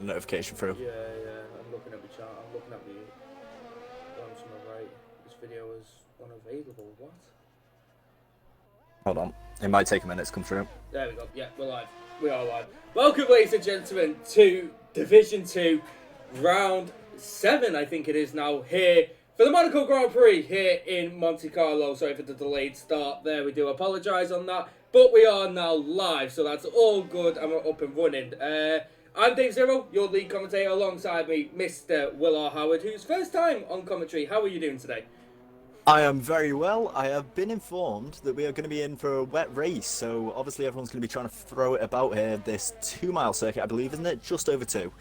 notification through. Yeah, I'm looking at the chat. I'm looking at the one to my right. This video is unavailable. What? Hold on. It might take a minute to come through. There we go. Yeah, we're live. We are live. Welcome, ladies and gentlemen, to Division 2, Round 7, I think it is now, here for the Monaco Grand Prix here in Monte Carlo. Sorry for the delayed start there. We do apologise on that. But we are now live, so that's all good and we're up and running. I'm Dave Zero, your lead commentator, alongside me, Mr. Will R. Howard, who's first time on commentary. How are you doing today? I am very well. I have been informed that we are going to be in for a wet race, so obviously everyone's going to be trying to throw it about here. This 2-mile circuit, I believe, isn't it? Just over 2.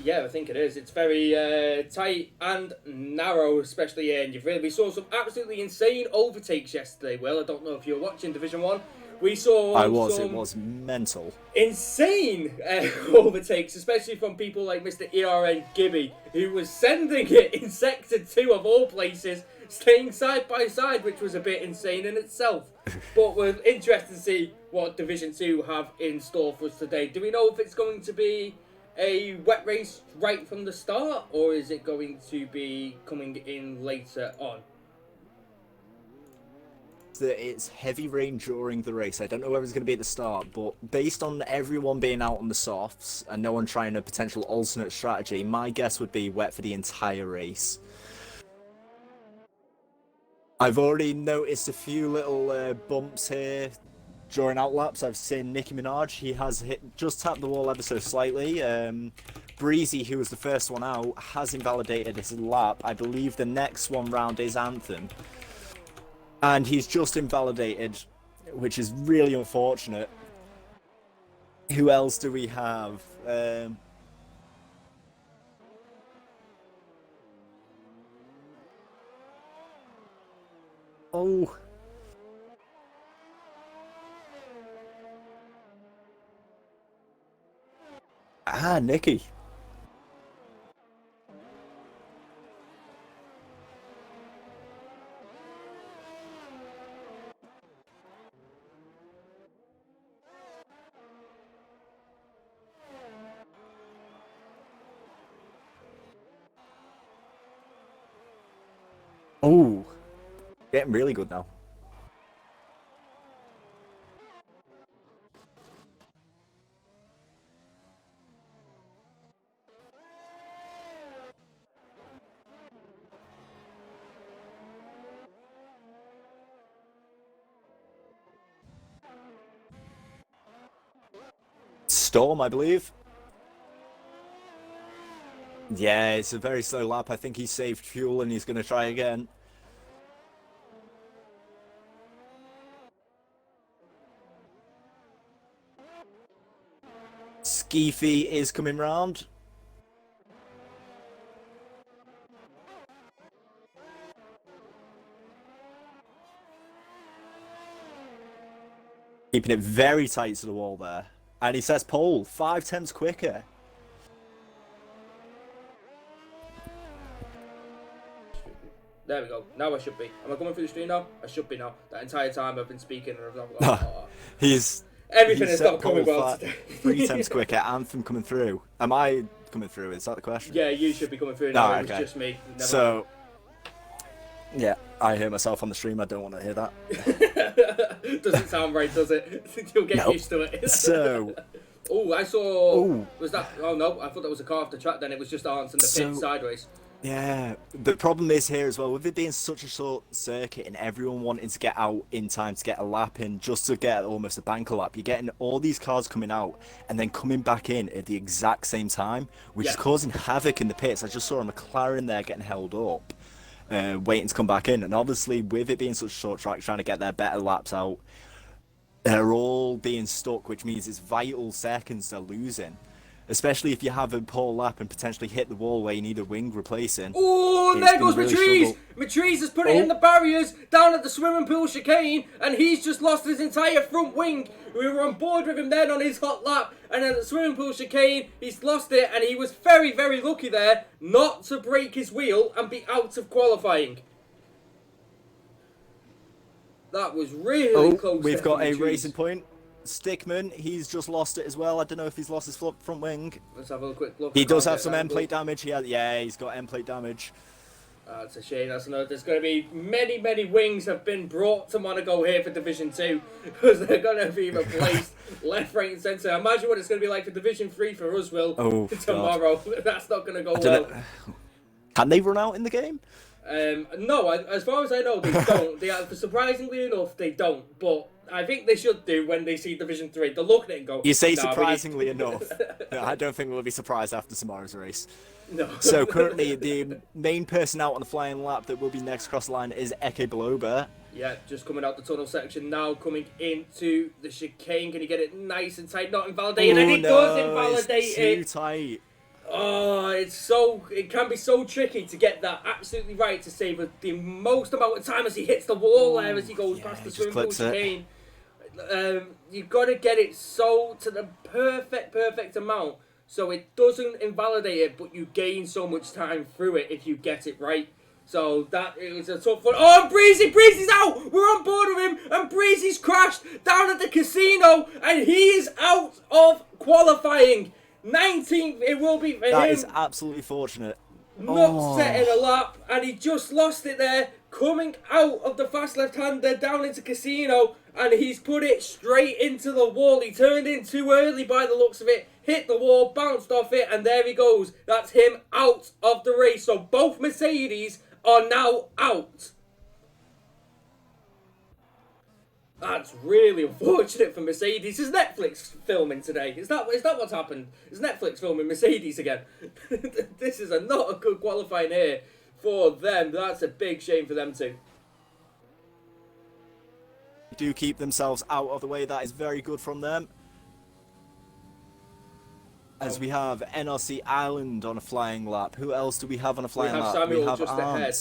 Yeah, I think it is. It's very tight and narrow, especially here in Yverdon. We saw some absolutely insane overtakes yesterday, Will. I don't know if you're watching Division 1. We saw It was mental. Insane overtakes, especially from people like Mr. ERN Gibby, who was sending it in Sector 2 of all places, staying side by side, which was a bit insane in itself. But we're interested to see what Division 2 have in store for us today. Do we know if it's going to be a wet race right from the start, or is it going to be coming in later on? That it's heavy rain during the race. I don't know whether it's going to be at the start, but based on everyone being out on the softs and no one trying a potential alternate strategy, my guess would be wet for the entire race. I've already noticed a few little bumps here during outlaps. I've seen Nicki Minaj. He has just tapped the wall ever so slightly. Breezy, who was the first one out, has invalidated his lap. I believe the next one round is Anthem. And he's just invalidated, which is really unfortunate. Who else do we have? Nikki. Oh, getting really good now. Storm, I believe. Yeah, it's a very slow lap. I think he saved fuel and he's going to try again. Skeefy is coming round. Keeping it very tight to the wall there. And he says pole, 5/10 quicker. There we go. Now I should be. Am I coming through the stream now? I should be now. That entire time I've been speaking and I've not... Everything is not coming well today. 3/10 quicker. Anthem coming through. Am I coming through? Is that the question? Yeah, you should be coming through now. It was just me. So, yeah, I hear myself on the stream. I don't want to hear that. Doesn't sound right, does it? You'll get used to it. So... Oh, I saw... Ooh. Was that... Oh, no. I thought that was a car off the track then. It was just Arns in the pit sideways. Yeah, the problem is here as well, with it being such a short circuit and everyone wanting to get out in time to get a lap in, just to get almost a banker lap, you're getting all these cars coming out and then coming back in at the exact same time, which is causing havoc in the pits. I just saw a McLaren there getting held up, waiting to come back in, and obviously with it being such a short track, trying to get their better laps out, they're all being stuck, which means it's vital seconds they're losing. Especially if you have a poor lap and potentially hit the wall where you need a wing replacing. Oh, there goes Matrice! Matrice has put it in the barriers down at the swimming pool chicane, and he's just lost his entire front wing. We were on board with him then on his hot lap, and at the swimming pool chicane, he's lost it, and he was very, very lucky there not to break his wheel and be out of qualifying. That was really close. We've got a racing point. Stickman, he's just lost it as well. I don't know if he's lost his front wing. Let's have a quick look. He does have some end plate damage. Yeah, he's got end plate damage. That's a shame. That's another. There's going to be many wings have been brought to Monaco here for Division 2 because they're going to be replaced left, right, and centre. Imagine what it's going to be like for Division 3 for us, Will, tomorrow. That's not going to go well. Can they run out in the game? No, as far as I know, they don't. Surprisingly enough, they don't. But I think they should do when they see Division 3. They'll look at it and go, you say surprisingly enough. No, I don't think we'll be surprised after tomorrow's race. No. So currently, the main person out on the flying lap that will be next across the line is Eke Blober. Yeah, just coming out the tunnel section now, coming into the chicane. Can he get it nice and tight? Not invalidated, and he does invalidate it. Too tight. Oh, it can be so tricky to get that absolutely right to save the most amount of time as he hits the wall there as he goes past the swimming pool chicane. You've got to get it so to the perfect amount so it doesn't invalidate it, but you gain so much time through it if you get it right. So that it was a tough one. Oh, Breezy's out! We're on board with him, and Breezy's crashed down at the casino, and he is out of qualifying. 19th it will be for him. That is absolutely fortunate. Not setting a lap, and he just lost it there, coming out of the fast left-hander down into casino, and he's put it straight into the wall. He turned in too early by the looks of it, hit the wall, bounced off it, and there he goes. That's him out of the race. So both Mercedes are now out. That's really unfortunate for Mercedes. Is Netflix filming today? Is that what's happened? Is Netflix filming Mercedes again? This is not a good qualifying here for them. That's a big shame for them too. Do keep themselves out of the way. That is very good from them. As we have NRC Ireland on a flying lap. Who else do we have on a flying lap? Samuel we have just ahead.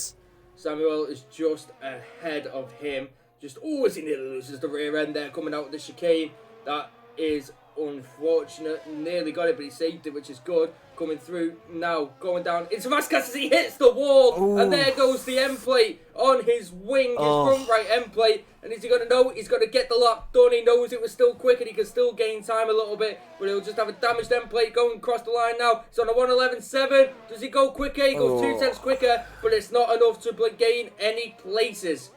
Samuel is just ahead of him. As he nearly loses the rear end there coming out of the chicane. That is unfortunate. Nearly got it, but he saved it, which is good. Coming through now, going down into Vasquez as he hits the wall. Ooh. And there goes the end plate on his wing, his front right end plate. And is he going to know? He's going to get the lap done. He knows it was still quick and he can still gain time a little bit. But he'll just have a damaged end plate going across the line now. It's on a 1:11.7. Does he go quicker? He goes 2 tenths quicker, but it's not enough to gain any places.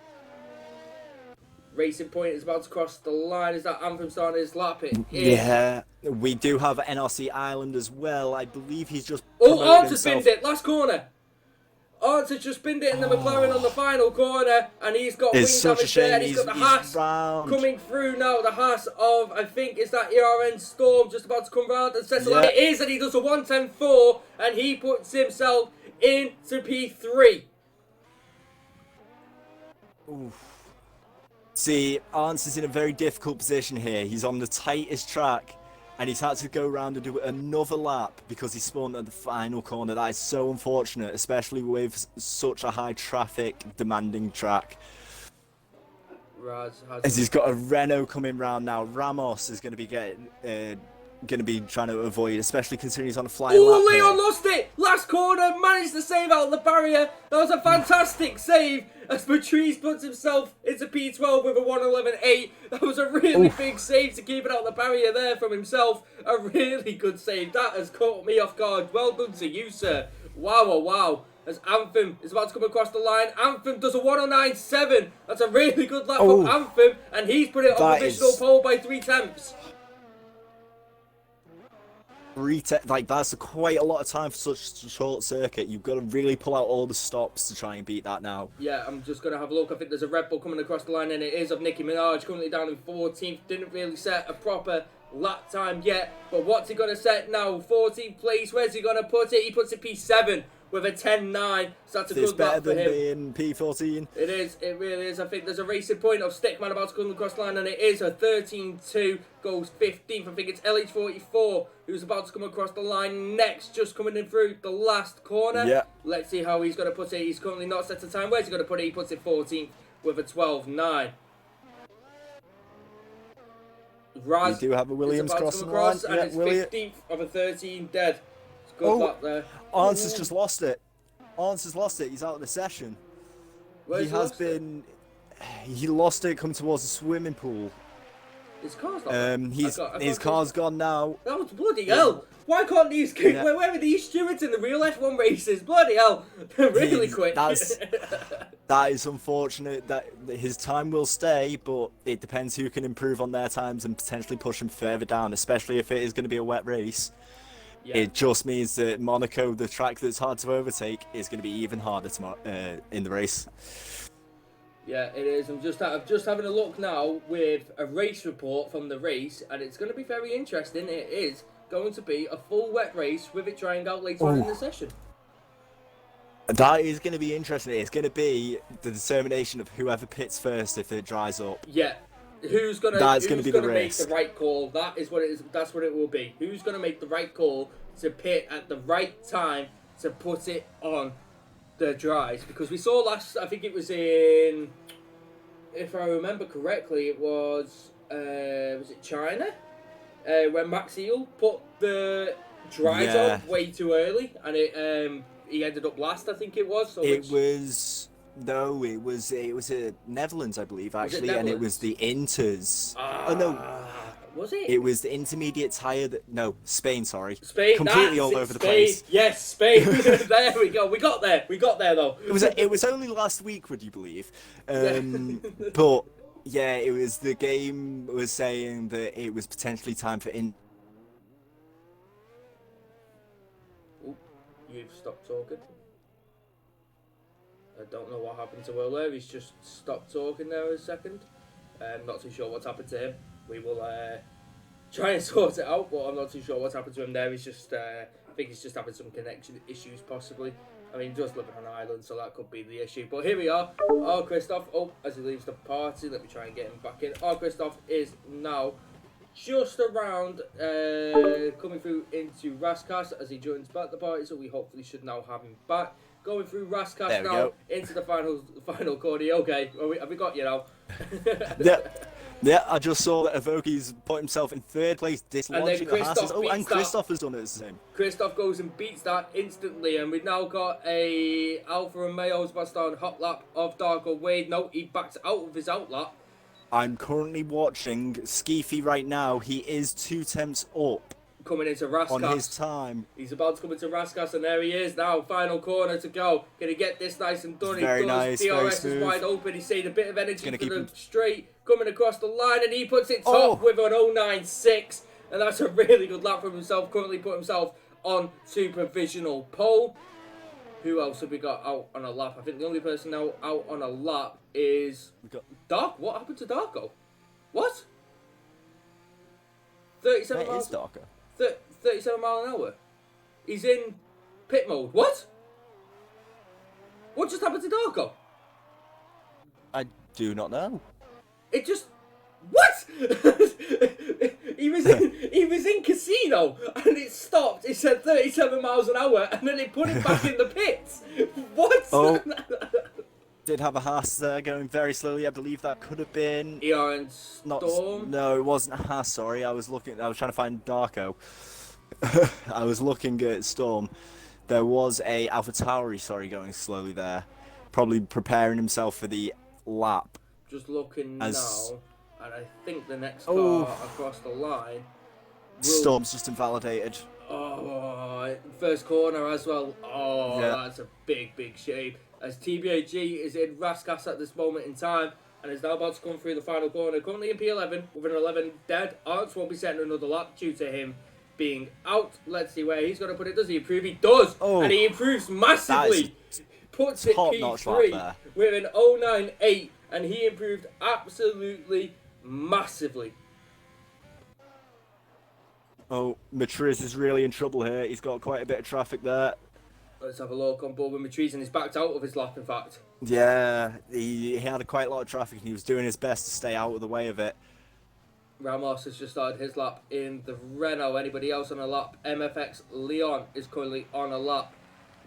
Racing Point is about to cross the line. Is that Anthem starting his lap? It is. Yeah, we do have NRC Ireland as well. I believe he's just. Arndt has binned it. Last corner. Arndt has just binned it in the McLaren on the final corner, and he's got wing damage there. And he's got the Haas coming through now. The Haas of, I think, is that ERN Storm just about to come round and settle out. It is, and he does a 1:10.4, and he puts himself into P3. Oof. See, Arndt is in a very difficult position here. He's on the tightest track, and he's had to go around and do another lap because he spawned at the final corner. That is so unfortunate, especially with such a high traffic demanding track. As he's got a Renault coming round now. Ramos is going to be trying to avoid, especially considering he's on a flying lap. Oh, Leon lost it! Last corner, managed to save out the barrier. That was a fantastic save as Patrice puts himself into P12 with a 1:11.8. That was a really big save to keep it out the barrier there from himself. A really good save. That has caught me off guard. Well done to you, sir. Wow. As Anthem is about to come across the line. Anthem does a 1:09.7. That's a really good lap from Anthem, and he's put it on provisional pole by 3 tenths. That's quite a lot of time for such a short circuit. You've got to really pull out all the stops to try and beat that now. Yeah, I'm just going to have a look. I think there's a Red Bull coming across the line, and it is of Nicki Minaj, currently down in 14th. Didn't really set a proper lap time yet, but what's he going to set now? 14th place. Where's he going to put it? He puts it P7 with a 10.9, so that's a good lap for him. It's better than being P14. It is, it really is. I think there's a Racing Point of Stickman about to come across the line, and it is a 13.2, goes 15th. I think it's LH44 who's about to come across the line next, just coming in through the last corner. Yeah. Let's see how he's going to put it. He's currently not set a time. Where's he going to put it? He puts it 14th with a 12.9. Raz we do have a Williams crossing the line. And it's 15th of a 13 dead. It's good lap there. Arndt has just lost it. Arndt has lost it. He's out of the session. He lost it coming towards the swimming pool. His car's not there. His car's gone now. That was bloody hell. Why can't these where are these stewards in the real F1 races? Bloody hell. They're really quick. That is unfortunate. That his time will stay, but it depends who can improve on their times and potentially push him further down, especially if it is going to be a wet race. Yeah. It just means that Monaco, the track that's hard to overtake, is going to be even harder in the race. Yeah, it is. I'm just having a look now with a race report from the race, and it's going to be very interesting. It is going to be a full wet race with it drying out later on in the session. That is going to be interesting. It's going to be the determination of whoever pits first if it dries up. Yeah. Who's gonna make the right call? That is what it is. That's what it will be. Who's gonna make the right call to pit at the right time to put it on the dries? Because we saw I think it was in, if I remember correctly, it was it China? When Max Eel put the dries on way too early, and he ended up last, I think it was. It was Netherlands, I believe, actually, and it was the Inters. Was it? It was the intermediate tyre Spain, sorry. Spain, completely all over the place. Yes, Spain. There we go. We got there though. It was only last week, would you believe? But yeah, it was, the game was saying that it was potentially time for You've stopped talking. I don't know what happened to Will there. He's just stopped talking there a second. I'm not too sure what's happened to him. We will try and sort it out, but I'm not too sure what's happened to him there. He's just, I think he's just having some connection issues possibly. I mean, he does live on an island, so that could be the issue. But here we are. Our Christoph, as he leaves the party, let me try and get him back in. Our Christoph is now just around coming through into Raskas as he joins back the party, so we hopefully should now have him back. Going through Raskas now into the final corner. Okay, have we got you now? Yeah, I just saw that Avoki's put himself in third place, dislodging the Haas. And Christoph has done it the same. Christoph goes and beats that instantly, and we've now got a Alfa Romeo's Baston hot lap of Darko Wade. No, he backs out of his outlap. I'm currently watching Skeefy right now. He is 2 tenths up. Coming into Raskas. On his time. He's about to come into Raskas, and there he is now. Final corner to go. Can he get this nice and done? Very nice. DRS is wide open. He's saved a bit of energy for the straight. Coming across the line, and he puts it top with an 0.96. And that's a really good lap from himself. Currently put himself on provisional pole. Who else have we got out on a lap? I think the only person now out on a lap is Dark. What happened to Darko? What? 37 miles. It is Darko. 37 miles an hour. He's in pit mode. What? What just happened to Darko? I do not know. It just... What? he was in casino and it stopped. It said 37 miles an hour and then they put him back in the pits. What? Oh. Did have a Haas there going very slowly. I believe that could have been ERN Storm. No, it wasn't a Haas. Sorry, I was trying to find Darko. I was looking at Storm. There was a AlphaTauri, going slowly there, probably preparing himself for the lap. Just looking now, and I think the next car across the line. Storm's just invalidated. Oh, first corner as well. Oh, yeah. That's a big shame. As TBAG is in Raskas at this moment in time and is now about to come through the final corner. Currently in P11 with an 11 dead. Arts won't be setting another lap due to him being out. Let's see where he's going to put it. Does he improve? He does. And he improves massively. Puts it P3 with an 0.98 and he improved absolutely massively. Oh, Matriz is really in trouble here. He's got quite a bit of traffic there. Let's have a look on board with Matriz, and he's backed out of his lap, in fact. Yeah, he had quite a lot of traffic, and he was doing his best to stay out of the way of it. Ramos has just started his lap in the Renault. Anybody else on a lap? MFX Leon is currently on a lap.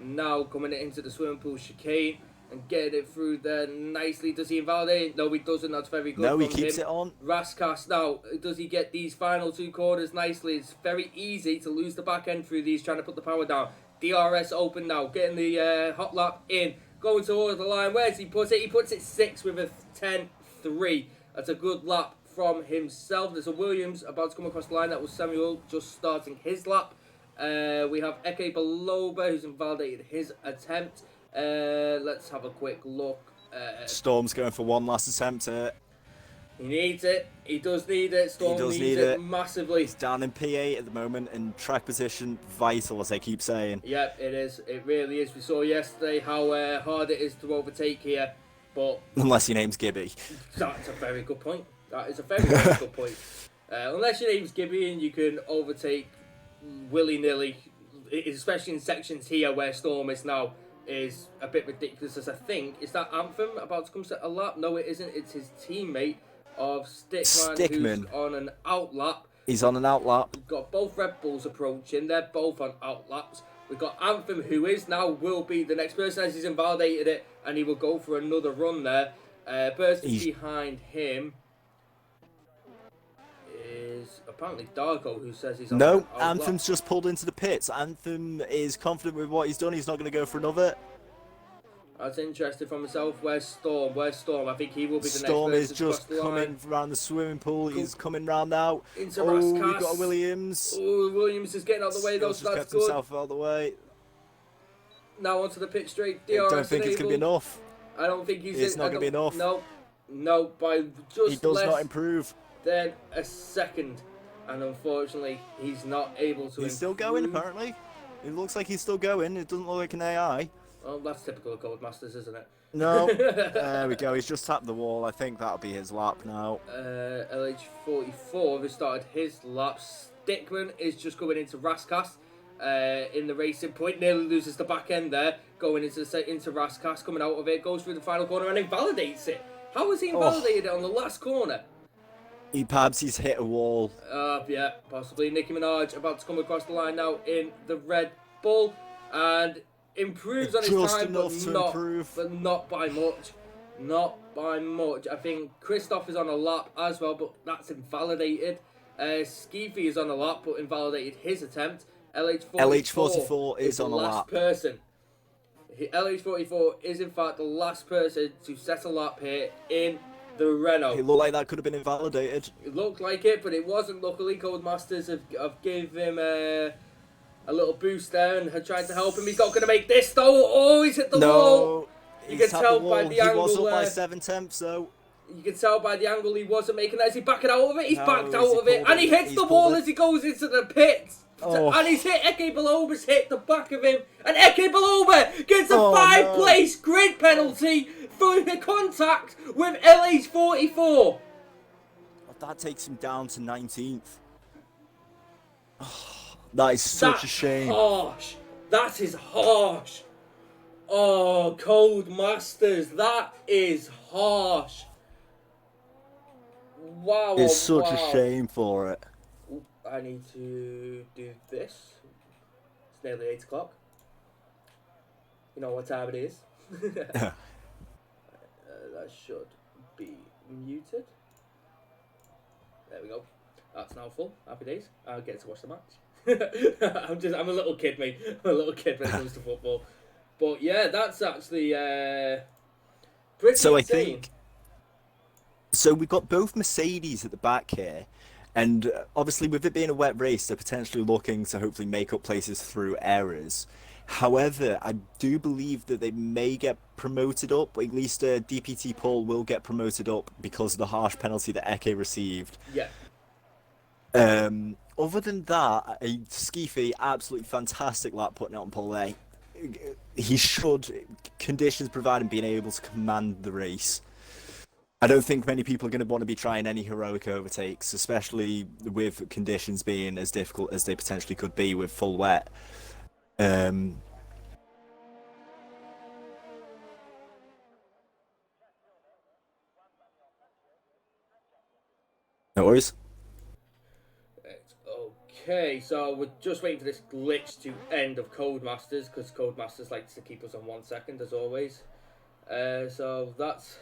Now coming into the swimming pool chicane and getting it through there nicely. Does he invalidate? No, he doesn't. That's very good. No, he keeps it on. Raskas now. Does he get these final 2 corners nicely? It's very easy to lose the back end through these, trying to put the power down. DRS open now, getting the hot lap in, going towards the line. Where does he put it? He puts it 6 with a 10.3. That's a good lap from himself. There's a Williams about to come across the line. That was Samuel just starting his lap. We have Eke Baloba, who's invalidated his attempt. Let's have a quick look. Storm's going for one last attempt at it. He needs it. He does need it. Storm needs it massively. He's down in P8 at the moment, and track position vital, as I keep saying. Yep, it is. It really is. We saw yesterday how hard it is to overtake here, but unless your name's Gibby. That's a very good point. That is a very, very good point. Unless your name's Gibby and you can overtake willy-nilly, especially in sections here where Storm is now, is a bit ridiculous. As I think, is that Anthem about to come set a lap? No, it isn't. It's his teammate of Stickman, who's on an out lap. He's on an out lap. We've got both Red Bulls approaching. They're both on out laps. We've got Anthem, who will be the next person, as he's invalidated it, and he will go for another run there. Person behind him is apparently Darko, who says he's on no, an out Anthem's lap. just pulled into the pits. Anthem is confident with what he's done. He's not going to go for another. That's interesting for myself. Where's Storm? I think he will be the Storm next person is just coming around the swimming pool. He's coming round now. Into we've got a Williams. Oh, Williams is getting out of the way though, so that's kept good. himself out of the way. Now onto the pit straight. I don't think it's going to be enough. I don't think it's not going to be enough. No, by just he does less not improve. Than a second, and unfortunately, he's not able to. He's still going. Apparently, it looks like he's still going. It doesn't look like an AI. Well, that's typical of Codemasters, isn't it? No. There we go. He's just tapped the wall. I think that'll be his lap now. LH44 has started his lap. Stickman is just going into Raskas in the racing point. Nearly loses the back end there. Going into Raskas, coming out of it, goes through the final corner and invalidates it. How has he invalidated it on the last corner? Perhaps he's hit a wall. Yeah, possibly. Nicki Minaj about to come across the line now in the Red Bull. And improves on his time, but not by much. Not by much. I think Christoph is on a lap as well, but that's invalidated. Skeefy is on a lap, but invalidated his attempt. LH44 is on a lap. Person. LH44 is in fact the last person to set a lap here in the Renault. It looked like that could have been invalidated. It looked like it, but it wasn't. Luckily, Codemasters have gave him a little boost there and had tried to help him. He's not going to make this though. Oh, he's hit the wall. You can tell by the angle. He was up by 7 tenths though. You can tell by the angle he wasn't making that. Is he backing out of it? He's backed out of it. And he hits the wall as he goes into the pits. And he's hit. Eke Baloba's hit the back of him. And Eke Baloba gets a 5-place grid penalty for the contact with LH44. That takes him down to 19th. That is such a shame. Harsh. That is harsh. Oh, Codemasters, that is harsh. Wow. It's such a shame for it. I need to do this. It's nearly 8 o'clock. You know what time it is. That should be muted. There we go. That's now full. Happy days. I'll get to watch the match. I'm a little kid, mate. I'm a little kid when it comes to football. But yeah, that's actually pretty insane. I think. So we've got both Mercedes at the back here, and obviously with it being a wet race, they're potentially looking to hopefully make up places through errors. However, I do believe that they may get promoted up, or at least DPT Paul will get promoted up because of the harsh penalty that Eke received. Yeah. Other than that, Skeefy, absolutely fantastic lap putting it on pole A. He should, conditions providing, being able to command the race. I don't think many people are going to want to be trying any heroic overtakes, especially with conditions being as difficult as they potentially could be with full wet. No worries. Okay, so we're just waiting for this glitch to end of Codemasters, because Codemasters likes to keep us on 1 second as always. So that's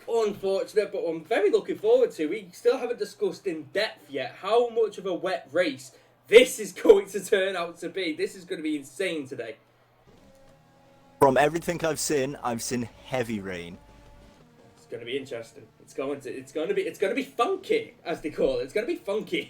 unfortunate, but I'm very looking forward to. We still haven't discussed in depth yet how much of a wet race this is going to turn out to be. This is going to be insane today. From everything I've seen heavy rain. going to be interesting. It's going to be funky, as they call it. It's going to be funky.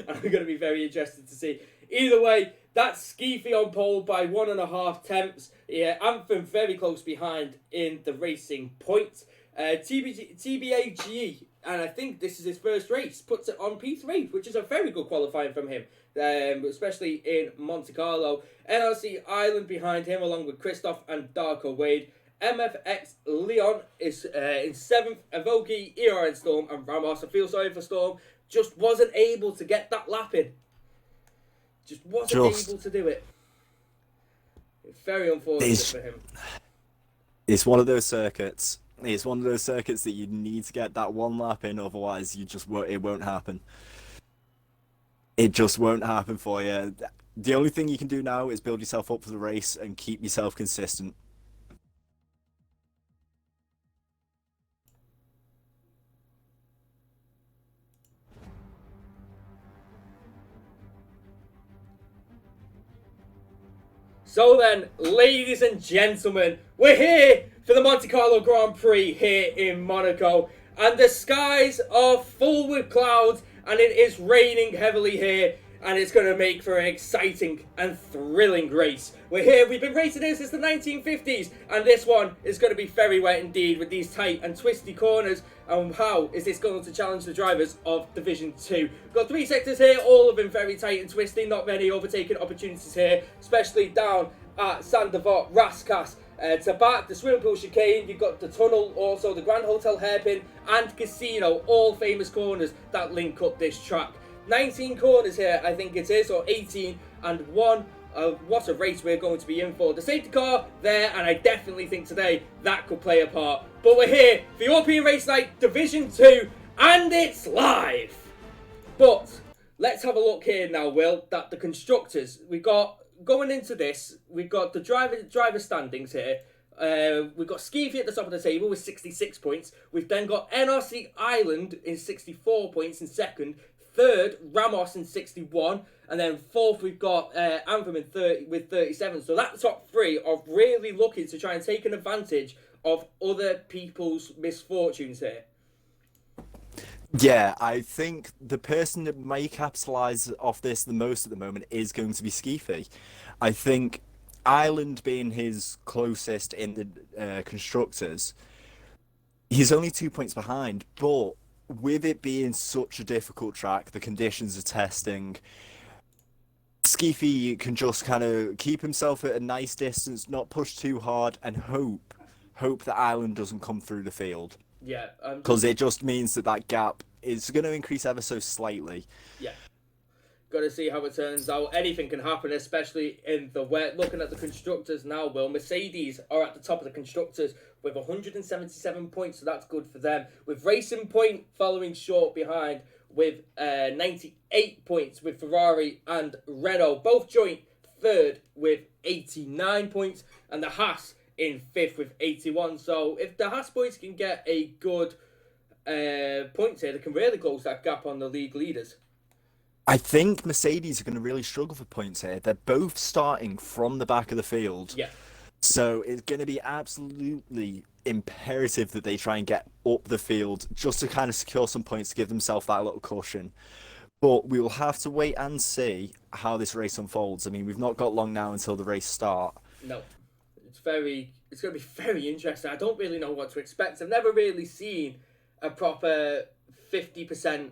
I'm going to be very interested to see. Either way, that's Skeefy on pole by 1.5 tenths. Yeah, Anthem very close behind in the racing point. TBAG, and I think this is his first race, puts it on P3, which is a very good qualifying from him, especially in Monte Carlo. NRC Island behind him, along with Christoph and Darko Wade. MFX Leon is in 7th. Evoki, ERN Storm, and Ramos. I feel sorry for Storm. Just wasn't able to get that lap in. Just wasn't able to do it. Very unfortunate for him. It's one of those circuits. It's one of those circuits that you need to get that one lap in, otherwise you just won't. It won't happen. It just won't happen for you. The only thing you can do now is build yourself up for the race and keep yourself consistent. So then, ladies and gentlemen, we're here for the Monte Carlo Grand Prix here in Monaco. And the skies are full with clouds, and it is raining heavily here. And it's going to make for an exciting and thrilling race. We're here, we've been racing here since the 1950s. And this one is going to be very wet indeed with these tight and twisty corners. And how is this going to challenge the drivers of Division 2? We've got 3 sectors here, all of them very tight and twisty. Not many overtaking opportunities here, especially down at Sandevot, Raskas, to back the swimming pool chicane. You've got the tunnel, also the Grand Hotel hairpin and Casino, all famous corners that link up this track. 19 corners here, I think it is, or 18, and one. What a race we're going to be in for. The safety car there, and I definitely think today that could play a part. But we're here for European Race Night Division 2, and it's live! But let's have a look here now, Will, that the constructors, we got, going into this, we've got the driver standings here. We've got Skeefy at the top of the table with 66 points. We've then got NRC Island in 64 points in second. Third, Ramos in 61. And then fourth, we've got Anthem in 30 with 37. So that top 3 are really looking to try and take an advantage of other people's misfortunes here. Yeah, I think the person that may capitalise off this the most at the moment is going to be Skeefy. I think Ireland being his closest in the constructors, he's only 2 points behind, but with it being such a difficult track, the conditions of testing, Skeefy can just kind of keep himself at a nice distance, not push too hard, and hope that Ireland doesn't come through the field. Yeah. Because it just means that gap is going to increase ever so slightly. Yeah. Got to see how it turns out. Anything can happen, especially in the wet. Looking at the constructors now, Will, Mercedes are at the top of the constructors with 177 points, so that's good for them. With Racing Point following short behind with 98 points, with Ferrari and Renault both joint third with 89 points, and the Haas in 5th with 81. So if the Haas boys can get a good points here, they can really close that gap on the league leaders. I think Mercedes are going to really struggle for points here. They're both starting from the back of the field. Yeah. So it's going to be absolutely imperative that they try and get up the field just to kind of secure some points to give themselves that little cushion. But we will have to wait and see how this race unfolds. I mean, we've not got long now until the race start. No. It's going to be very interesting. I don't really know what to expect. I've never really seen a proper 50%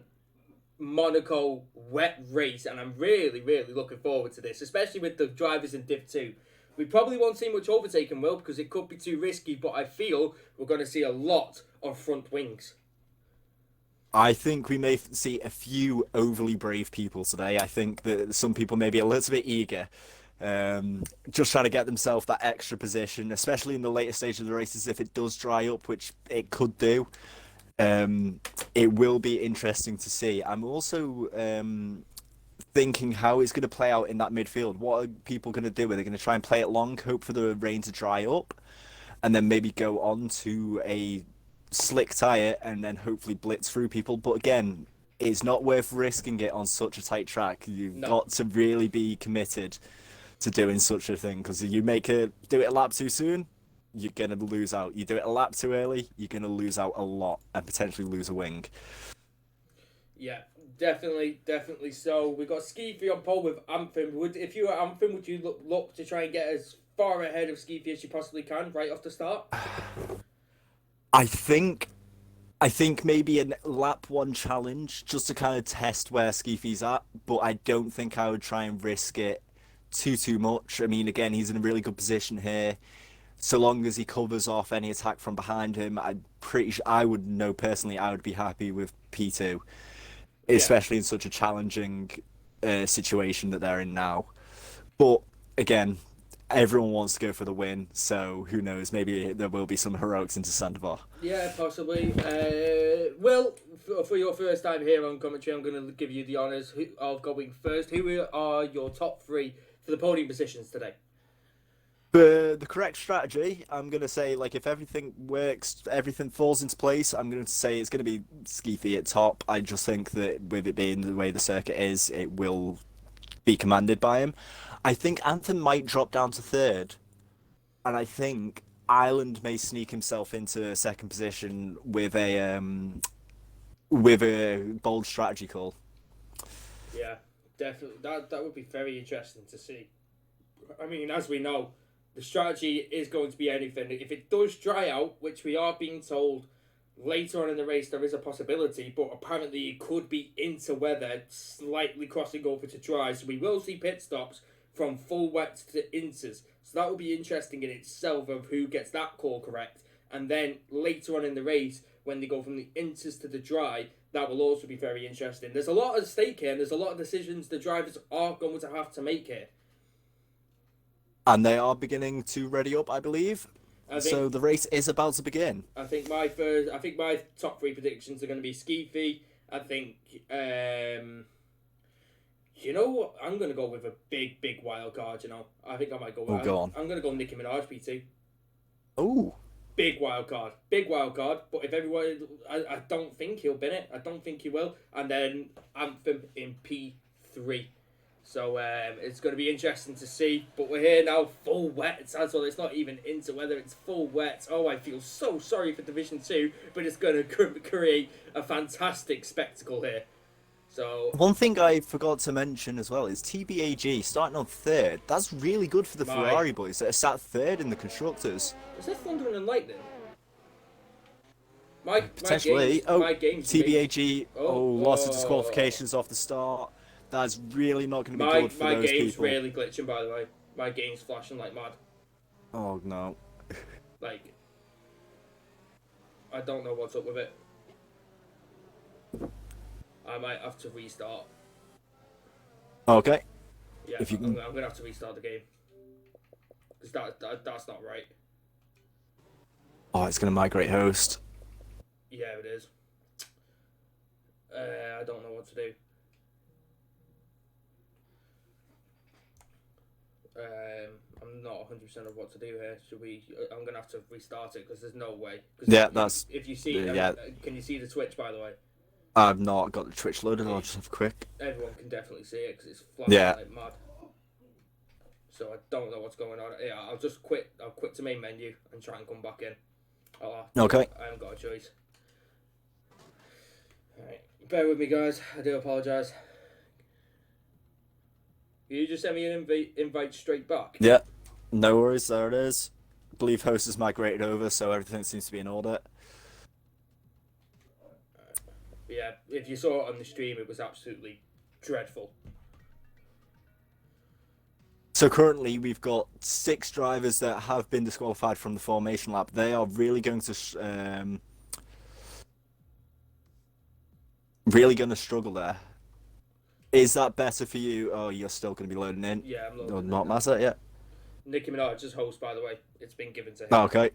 Monaco wet race, and I'm really, really looking forward to this, especially with the drivers in Div 2. We probably won't see much overtaking, Will, because it could be too risky, but I feel we're going to see a lot of front wings. I think we may see a few overly brave people today. I think that some people may be a little bit eager, just trying to get themselves that extra position, especially in the later stage of the races if it does dry up, which it could do. It will be interesting to see. I'm also thinking how it's going to play out in that midfield. What are people going to do? Are they going to try and play it long, hope for the rain to dry up, and then maybe go on to a slick tyre and then hopefully blitz through people? But again, it's not worth risking it on such a tight track. You've got to really be committed to doing such a thing, because if you do it a lap too soon, you're going to lose out. You do it a lap too early, you're going to lose out a lot and potentially lose a wing. Yeah, definitely. So we got Skeefy on pole with Anthem. If you were Anthem, would you look to try and get as far ahead of Skeefy as you possibly can right off the start? I think I think maybe a lap one challenge just to kind of test where Skeefy's at, but I don't think I would try and risk it too much. I mean, again, he's in a really good position here. So long as he covers off any attack from behind him, I'm pretty sure I would know personally I would be happy with P2, Yeah. especially in such a challenging situation that they're in now. But again, everyone wants to go for the win, so who knows? Maybe there will be some heroics into Sandoval. Yeah, possibly. Well, for your first time here on commentary, I'm going to give you the honours of going first. Who are your top three for the podium positions today? For the correct strategy, I'm going to say, like, if everything works, everything falls into place, I'm going to say it's going to be Skeefy at top. I just think that with it being the way the circuit is, it will be commanded by him. I think Anthem might drop down to third, and I think Ireland may sneak himself into second position with a bold strategy call. Yeah, definitely. That would be very interesting to see. I mean, as we know, the strategy is going to be anything. If it does dry out, which we are being told later on in the race, there is a possibility, but apparently it could be into weather, slightly crossing over to dry. So we will see pit stops from full wet to inters. So that will be interesting in itself of who gets that call correct. And then later on in the race, when they go from the inters to the dry, that will also be very interesting. There's a lot at stake here, and there's a lot of decisions the drivers are going to have to make here. And they are beginning to ready up, I believe. So the race is about to begin. I think my top three predictions are going to be Skeefy. I think, you know what? I'm going to go with a big wild card. You know, I think I might go. Oh, go on. I'm going to go Nicki Minaj PT. Oh, Big wild card. But if everyone, I don't think he'll win it. I don't think he will. And then Anthem in P3. So it's going to be interesting to see. But we're here now, full wet as well. It's not even into weather, it's full wet. Oh, I feel so sorry for Division 2, but it's going to create a fantastic spectacle here. So one thing I forgot to mention as well is TBAG starting on third. That's really good for the Ferrari boys that are sat third in the constructors. Is that Thunder and Lightning? Potentially. My game's TBAG. Lots of disqualifications off the start. That's really not going to be good for those people. My game's really glitching, by the way. My game's flashing like mad. Oh, no. Like, I don't know what's up with it. I might have to restart. Okay. Yeah, if you I'm going to have to restart the game. Because that's not right. Oh, it's going to migrate host. Yeah, it is. I don't know what to do. I'm not 100% of what to do here. Should we? I'm gonna have to restart it because there's no way. Yeah, that's. If you see, yeah. Can you see the Twitch, by the way? I've not got the Twitch loaded. I'll just have a quick. Everyone can definitely see it because it's flashing like mad. So I don't know what's going on. Yeah, I'll just quit. I'll quit to main menu and try and come back in. Okay. I haven't got a choice. Alright, bear with me, guys. I do apologise. You just send me an invite straight back? Yeah, no worries, there it is. I believe host has migrated over, so everything seems to be in order. Yeah, if you saw it on the stream, it was absolutely dreadful. So currently we've got 6 drivers that have been disqualified from the formation lap. They are really going to struggle there. Is that better for you? Oh, you're still going to be loading in? Yeah, I'm loading not matter, yeah. Nicki Minaj is host, by the way. It's been given to him. Okay.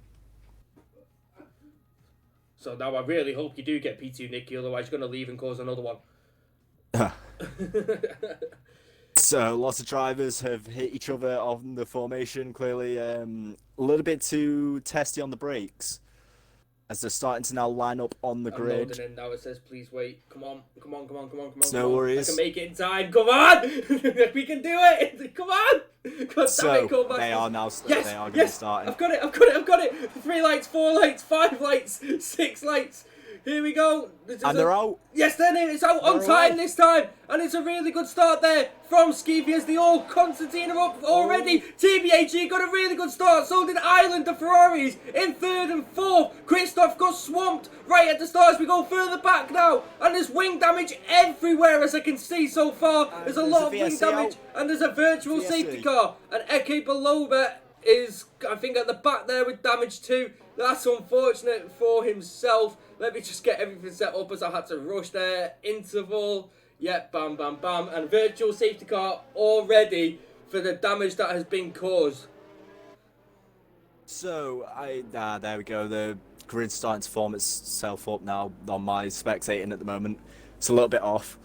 So now I really hope you do get P2 Nicki, otherwise you're going to leave and cause another one. So lots of drivers have hit each other on the formation, clearly. A little bit too testy on the brakes. as they're starting to now line up on the I'm grid. loading in now. It says, please wait. Come on. No worries. I can make it in time. Come on. We can do it. Come on. God damn it, come back. They are now. Yes, they are going to yes. be starting. I've got it. 3 lights, 4 lights, 5 lights, 6 lights. Here we go. And they're out. Yes, they're in. It's out on They're time away. this time. And it's a really good start there from Skeefy as they all Constantine are up already. TBAG got a really good start. So did Ireland, the Ferraris, in 3rd and 4th. Christoph got swamped right at the start as we go further back now. And there's wing damage everywhere as I can see so far. There's a lot of wing damage. And there's a virtual safety car. And Eke Baloba is, I think, at the back there with damage too. That's unfortunate for himself. Let me just get everything set up as I had to rush there. Interval. Yep, bam, bam, bam. And virtual safety car all ready for the damage that has been caused. So, there we go. The grid's starting to form itself up now on my spectating at the moment. It's a little bit off.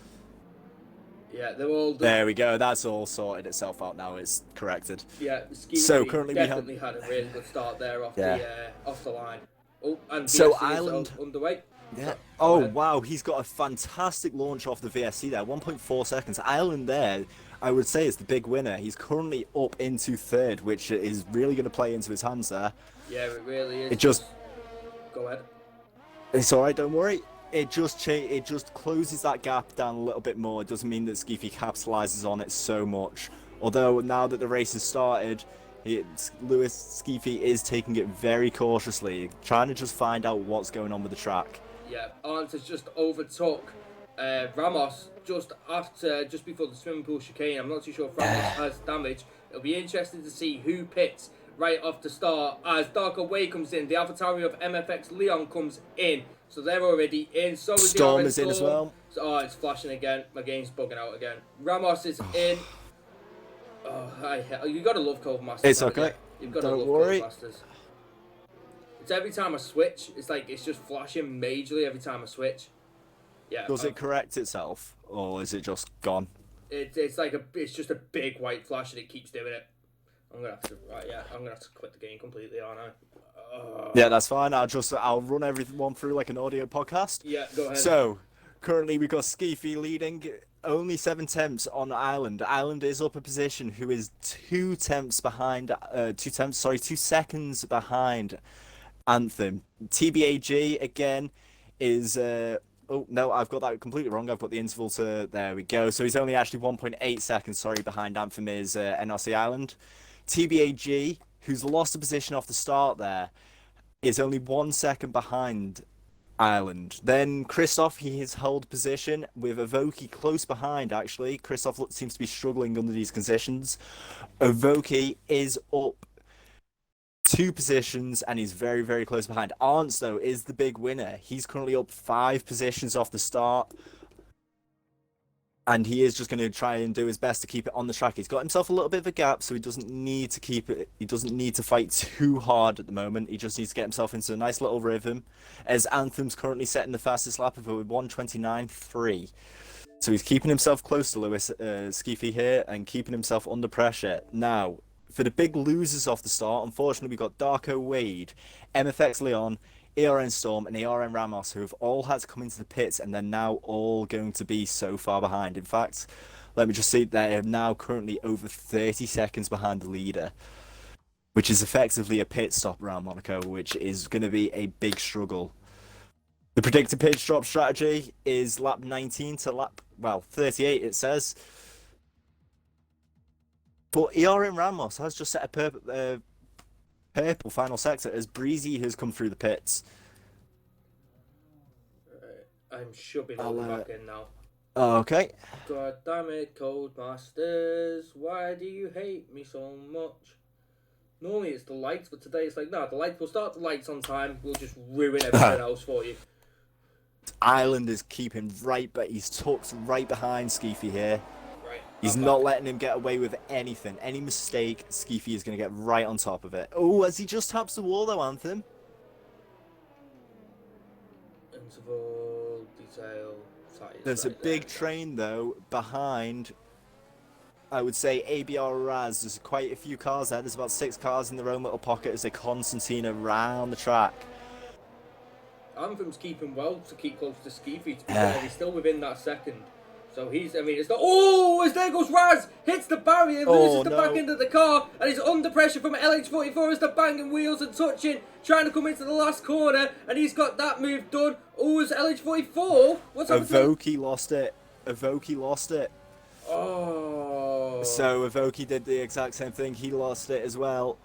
Yeah, they're all done. There we go. That's all sorted itself out now. It's corrected. Yeah, So currently definitely had a really good start there off the line. Oh, and so VSC Ireland is underway. Yeah. Oh wow, he's got a fantastic launch off the VSC there. 1.4 seconds. Ireland there, I would say, is the big winner. He's currently up into 3rd, which is really going to play into his hands there. Yeah, it really is. It just. Go ahead. It's all right. Don't worry. It just closes that gap down a little bit more. It doesn't mean that Skeefy capitalizes on it so much. Although now that the race has started, Lewis Skeefy is taking it very cautiously, trying to just find out what's going on with the track. Yeah, Arndt has just overtook Ramos just before the swimming pool chicane. I'm not too sure if Ramos has damage. It'll be interesting to see who pits right off the start as Darker Way comes in. The Avatari of MFX Leon comes in. So they're already in. So is Storm the is in as well. So, oh, it's flashing again. My game's bugging out again. Ramos is in. Oh, you gotta love Cove Masters. It's okay. You've gotta love worry. Cove Masters. It's every time I switch, it's just flashing majorly every time I switch. Yeah. Does it correct itself, or is it just gone? It's just a big white flash and it keeps doing it. I'm gonna have to quit the game completely, aren't I? Yeah, that's fine. I'll run everyone through like an audio podcast. Yeah, go ahead. So, currently we've got Skeefy leading, only 7 tenths on Ireland. Ireland is up a position, who is 2 seconds behind Anthem. TBAG again is oh no, I've got that completely wrong. I've got the interval to there we go. So he's only actually 1.8 seconds behind Anthem is NRC Ireland. TBAG, who's lost a position off the start there, is only 1 second behind Ireland. Then Christoph, he has held position with Avoki close behind actually. Christoph seems to be struggling under these conditions. Avoki is up 2 positions and he's very, very close behind. Arndt, though, is the big winner. He's currently up 5 positions off the start. And he is just going to try and do his best to keep it on the track. He's got himself a little bit of a gap, so he doesn't need to keep it. He doesn't need to fight too hard at the moment. He just needs to get himself into a nice little rhythm. As Anthem's currently setting the fastest lap of a 1:29.3. So he's keeping himself close to Lewis Skeefy here and keeping himself under pressure. Now, for the big losers off the start, unfortunately, we've got Darko Wade, MFX Leon, ERN Storm and ERN Ramos, who have all had to come into the pits and they're now all going to be so far behind. In fact, let me just see, they are now currently over 30 seconds behind the leader, which is effectively a pit stop around Monaco, which is going to be a big struggle. The predicted pit stop strategy is lap 19 to lap, 38 it says. But ERN Ramos has just set a purple final sector as Breezy has come through the pits. I'm shoving back in now. Okay. God damn it, Codemasters. Why do you hate me so much? Normally it's the lights, but today it's like, no, we'll start the lights on time. We'll just ruin everything else for you. Ireland is keeping right, but he's tucked right behind Skeefy here. Right. He's not letting him get away with anything. Any mistake, Skeefy is going to get right on top of it. Oh, as he just taps the wall though, Anthem. Interval, detail, size. There's a big train though behind, I would say, ABR Raz. There's quite a few cars there. There's about 6 cars in their own little pocket as they Constantine around the track. Anthem's keeping well to keep close to Skeefy. To be fair, he's still within that second. So he's, I mean, it's not. Oh, as there goes Raz, hits the barrier, loses the back end of the car, and he's under pressure from LH44 as they're banging wheels and touching, trying to come into the last corner, and he's got that move done. Oh, is LH44? What's up? Avoki lost it. Avoki lost it. Oh. So Avoki did the exact same thing. He lost it as well,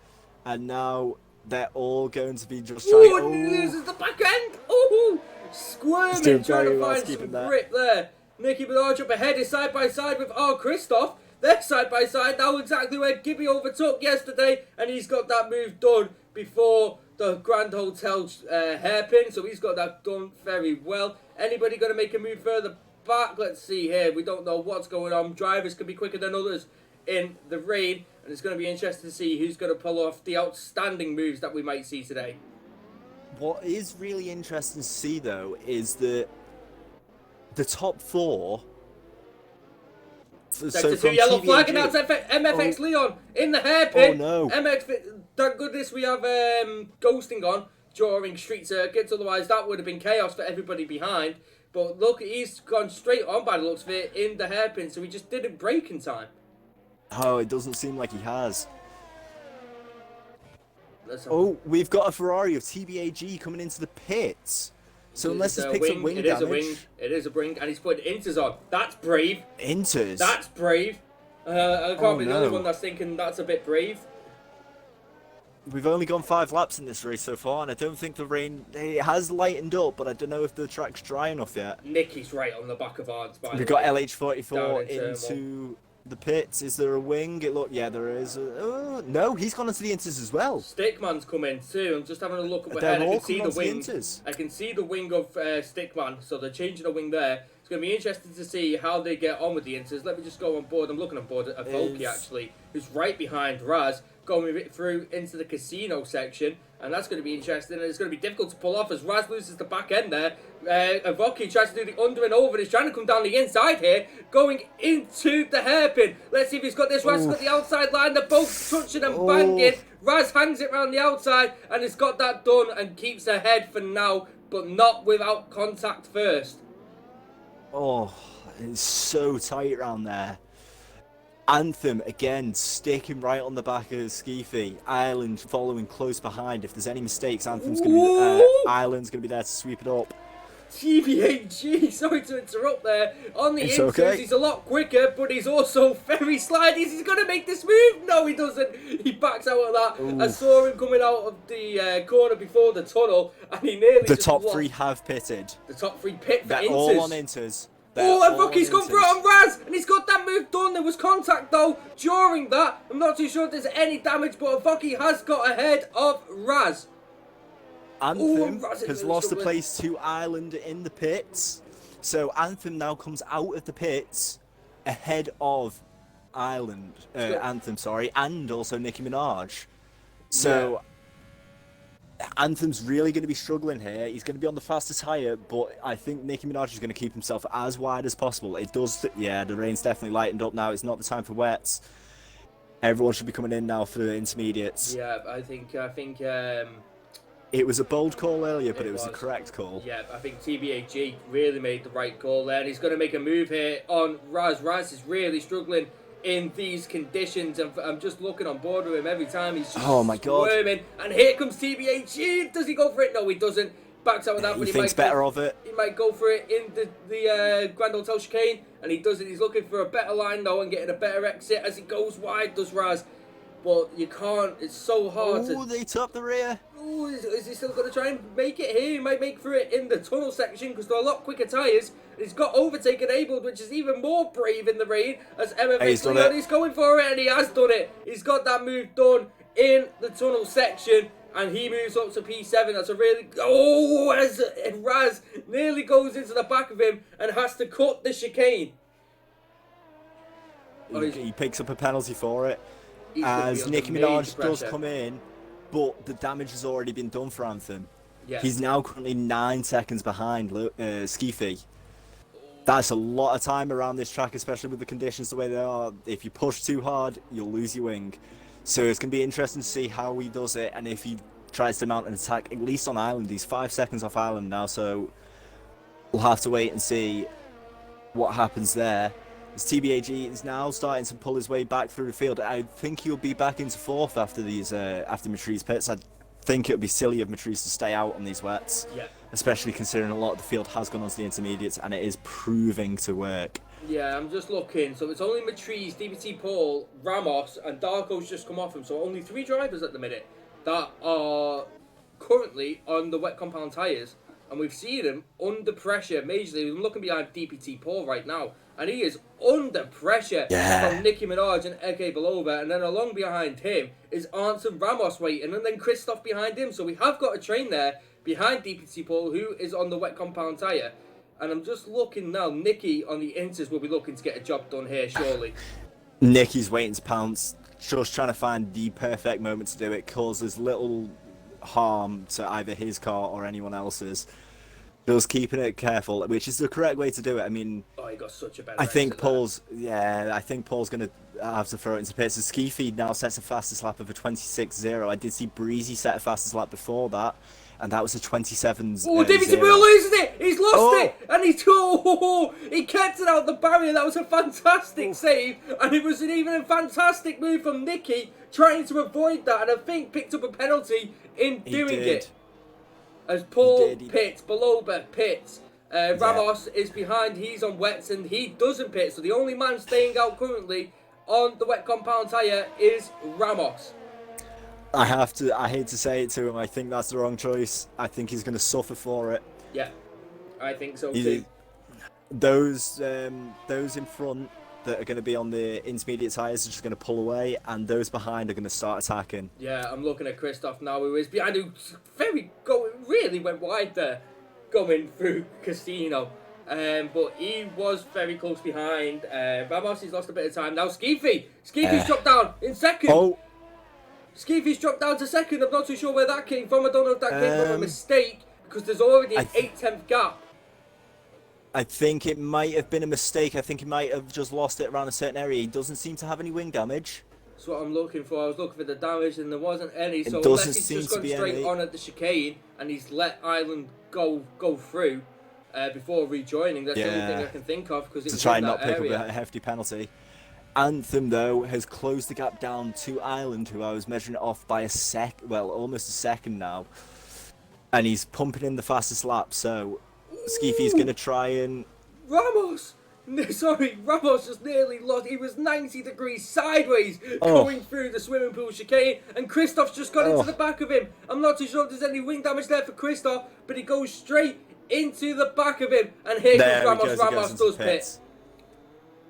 and now they're all going to be just trying. Oh, and he loses the back end. Oh, squirming, trying to find some grip there. Nicki Minaj up ahead is side by side with Christoph. They're side by side now, exactly where Gibby overtook yesterday, and he's got that move done before the Grand Hotel hairpin, so he's got that done very well. Anybody going to make a move further back? Let's see here. We don't know what's going on. Drivers can be quicker than others in the rain, and it's going to be interesting to see who's going to pull off the outstanding moves that we might see today. What is really interesting to see, though, is that the top four. Sector 2 yellow flag, and that's MFX Leon in the hairpin. Oh no! MX, thank goodness we have ghosting on during street circuits. Otherwise, that would have been chaos for everybody behind. But look, he's gone straight on by the looks of it in the hairpin, so he just didn't brake in time. Oh, it doesn't seem like he has. Oh, we've got a Ferrari of TBAG coming into the pits. So unless this picks up wing damage... It is a wing, and he's putting inters on. That's brave. Inters? That's brave. I can't be the only one that's thinking that's a bit brave. We've only gone 5 laps in this race so far, and I don't think the rain... It has lightened up, but I don't know if the track's dry enough yet. Nicky's right on the back of ours. We've got LH44 into the pits. Is there a wing? Yeah, there is. No, he's gone into the inters as well. Stickman's come in too. I'm just having a look up ahead. I can see the wing. I can see the wing of Stickman, so they're changing the wing there. It's going to be interesting to see how they get on with the inters. Let me just go on board. I'm looking on board at Volky actually, who's right behind Raz, going through into the casino section, and that's going to be interesting, and it's going to be difficult to pull off as Raz loses the back end there. Avoki tries to do the under and over, and he's trying to come down the inside here, going into the hairpin. Let's see if he's got this. Raz got the outside line, they're both touching and banging. Raz hangs it around the outside, and has got that done, and keeps ahead for now, but not without contact first. Oh, it's so tight around there. Anthem, again, sticking right on the back of Skeefy. Ireland following close behind. If there's any mistakes, Anthem's going to be... Ireland's going to be there to sweep it up. TBAG, sorry to interrupt there. On the inters, okay. He's a lot quicker, but he's also very slidey. He's going to make this move. No, he doesn't. He backs out of that. Ooh. I saw him coming out of the corner before the tunnel, and he nearly The top 3 have pitted. The top 3 pit for They're inters. all on inters. And Rocky's gone for it on Raz, and he's got that move done. There was contact though during that. I'm not too sure if there's any damage, but Avoki has got ahead of Raz. Anthem has lost a place to Ireland in the pits, so Anthem now comes out of the pits ahead of Ireland. Anthem, sorry, and also Nicki Minaj. So. Yeah. Anthem's really going to be struggling here. He's going to be on the fastest tyre, but I think Nicki Minaj is going to keep himself as wide as possible. It does, yeah, the rain's definitely lightened up now. It's not the time for wets. Everyone should be coming in now for the intermediates. Yeah, I think. It was a bold call earlier, but it was the correct call. Yeah, I think TBAG really made the right call there, and he's going to make a move here on Raz. Raz is really struggling in these conditions, and I'm just looking on board with him every time. He's just squirming, and here comes TBAG. Does he go for it? No, he doesn't. Backs out of that, but he thinks better of it. He might go for it in the Grand Hotel chicane, and he doesn't. He's looking for a better line though and getting a better exit as he goes wide. Does Raz? But you can't. It's so hard. Oh, they top the rear. Oh, is he still going to try and make it here? He might make for it in the tunnel section because they're a lot quicker tyres. He's got overtake enabled, which is even more brave in the rain. As MFX Leon, he's going for it, and he has done it. He's got that move done in the tunnel section, and he moves up to P7. That's a really... Oh, as Raz nearly goes into the back of him and has to cut the chicane. He picks up a penalty for it. As Nicki Minaj does come in, but the damage has already been done for Anthem. Yeah. He's now currently 9 seconds behind Skeefy. That's a lot of time around this track, especially with the conditions the way they are. If you push too hard, you'll lose your wing. So it's going to be interesting to see how he does it, and if he tries to mount an attack, at least on Island. He's 5 seconds off Island now, so we'll have to wait and see what happens there. As TBAG is now starting to pull his way back through the field. I think he'll be back into 4th after these after Matri's pits. I think it would be silly of Matrice to stay out on these wets, especially considering a lot of the field has gone onto the intermediates and it is proving to work. Yeah, I'm just looking. So it's only Matrice, DBT Paul, Ramos, and Darko's just come off him. So only 3 drivers at the minute that are currently on the wet compound tyres. And we've seen him under pressure majorly. I'm looking behind DPT Paul right now. And he is under pressure from Nicki Minaj and Eke Belova. And then along behind him is Anton Ramos waiting. And then Christoph behind him. So we have got a train there behind DPT Paul who is on the wet compound tyre. And I'm just looking now. Nicky on the Inters will be looking to get a job done here, surely. Nicky's waiting to pounce. Just trying to find the perfect moment to do it. Causes little harm to either his car or anyone else's. Just keeping it careful, which is the correct way to do it. I mean, he got such a better I think Paul's going to have to throw it into pits. The ski feed now sets a fastest lap of a 26.0. I did see Breezy set a fastest lap before that, and that was a 27.0. Oh, David Will loses it! He's lost it! And he kept it out the barrier. That was a fantastic save, and it was even a fantastic move from Nicky trying to avoid that, and I think picked up a penalty in doing it. As Paul pits, Belova pits, Ramos is behind, he's on wets and he doesn't pit. So the only man staying out currently on the wet compound tyre is Ramos. I hate to say it to him, I think that's the wrong choice. I think he's going to suffer for it. Yeah, I think so too. Those in front that are going to be on the intermediate tyres are just going to pull away, and those behind are going to start attacking. Yeah, I'm looking at Christoph now, who is behind, who really went wide there, going through Casino. But he was very close behind. Ramos, he's lost a bit of time. Now Skeefy's dropped down in second. Skeefy's dropped down to second. I'm not too sure where that came from. I don't know if that came from a mistake, because there's already an 8/10 gap. I think it might have been a mistake. I think he might have just lost it around a certain area. He doesn't seem to have any wing damage. That's what I'm looking for. I was looking for the damage and there wasn't any. So unless he's just gone straight on at the chicane and he's let Island go through before rejoining. That's the only thing I can think of, because it's to try and not pick up a hefty penalty. Anthem though has closed the gap down to Island, who I was measuring it off by almost a second now, and he's pumping in the fastest lap. So Skeefy's going to try and... Ramos just nearly lost. He was 90 degrees sideways going through the swimming pool chicane, and Christoph's just got into the back of him. I'm not too sure if there's any wing damage there for Christoph, but he goes straight into the back of him, and here comes Ramos. Ramos does pit.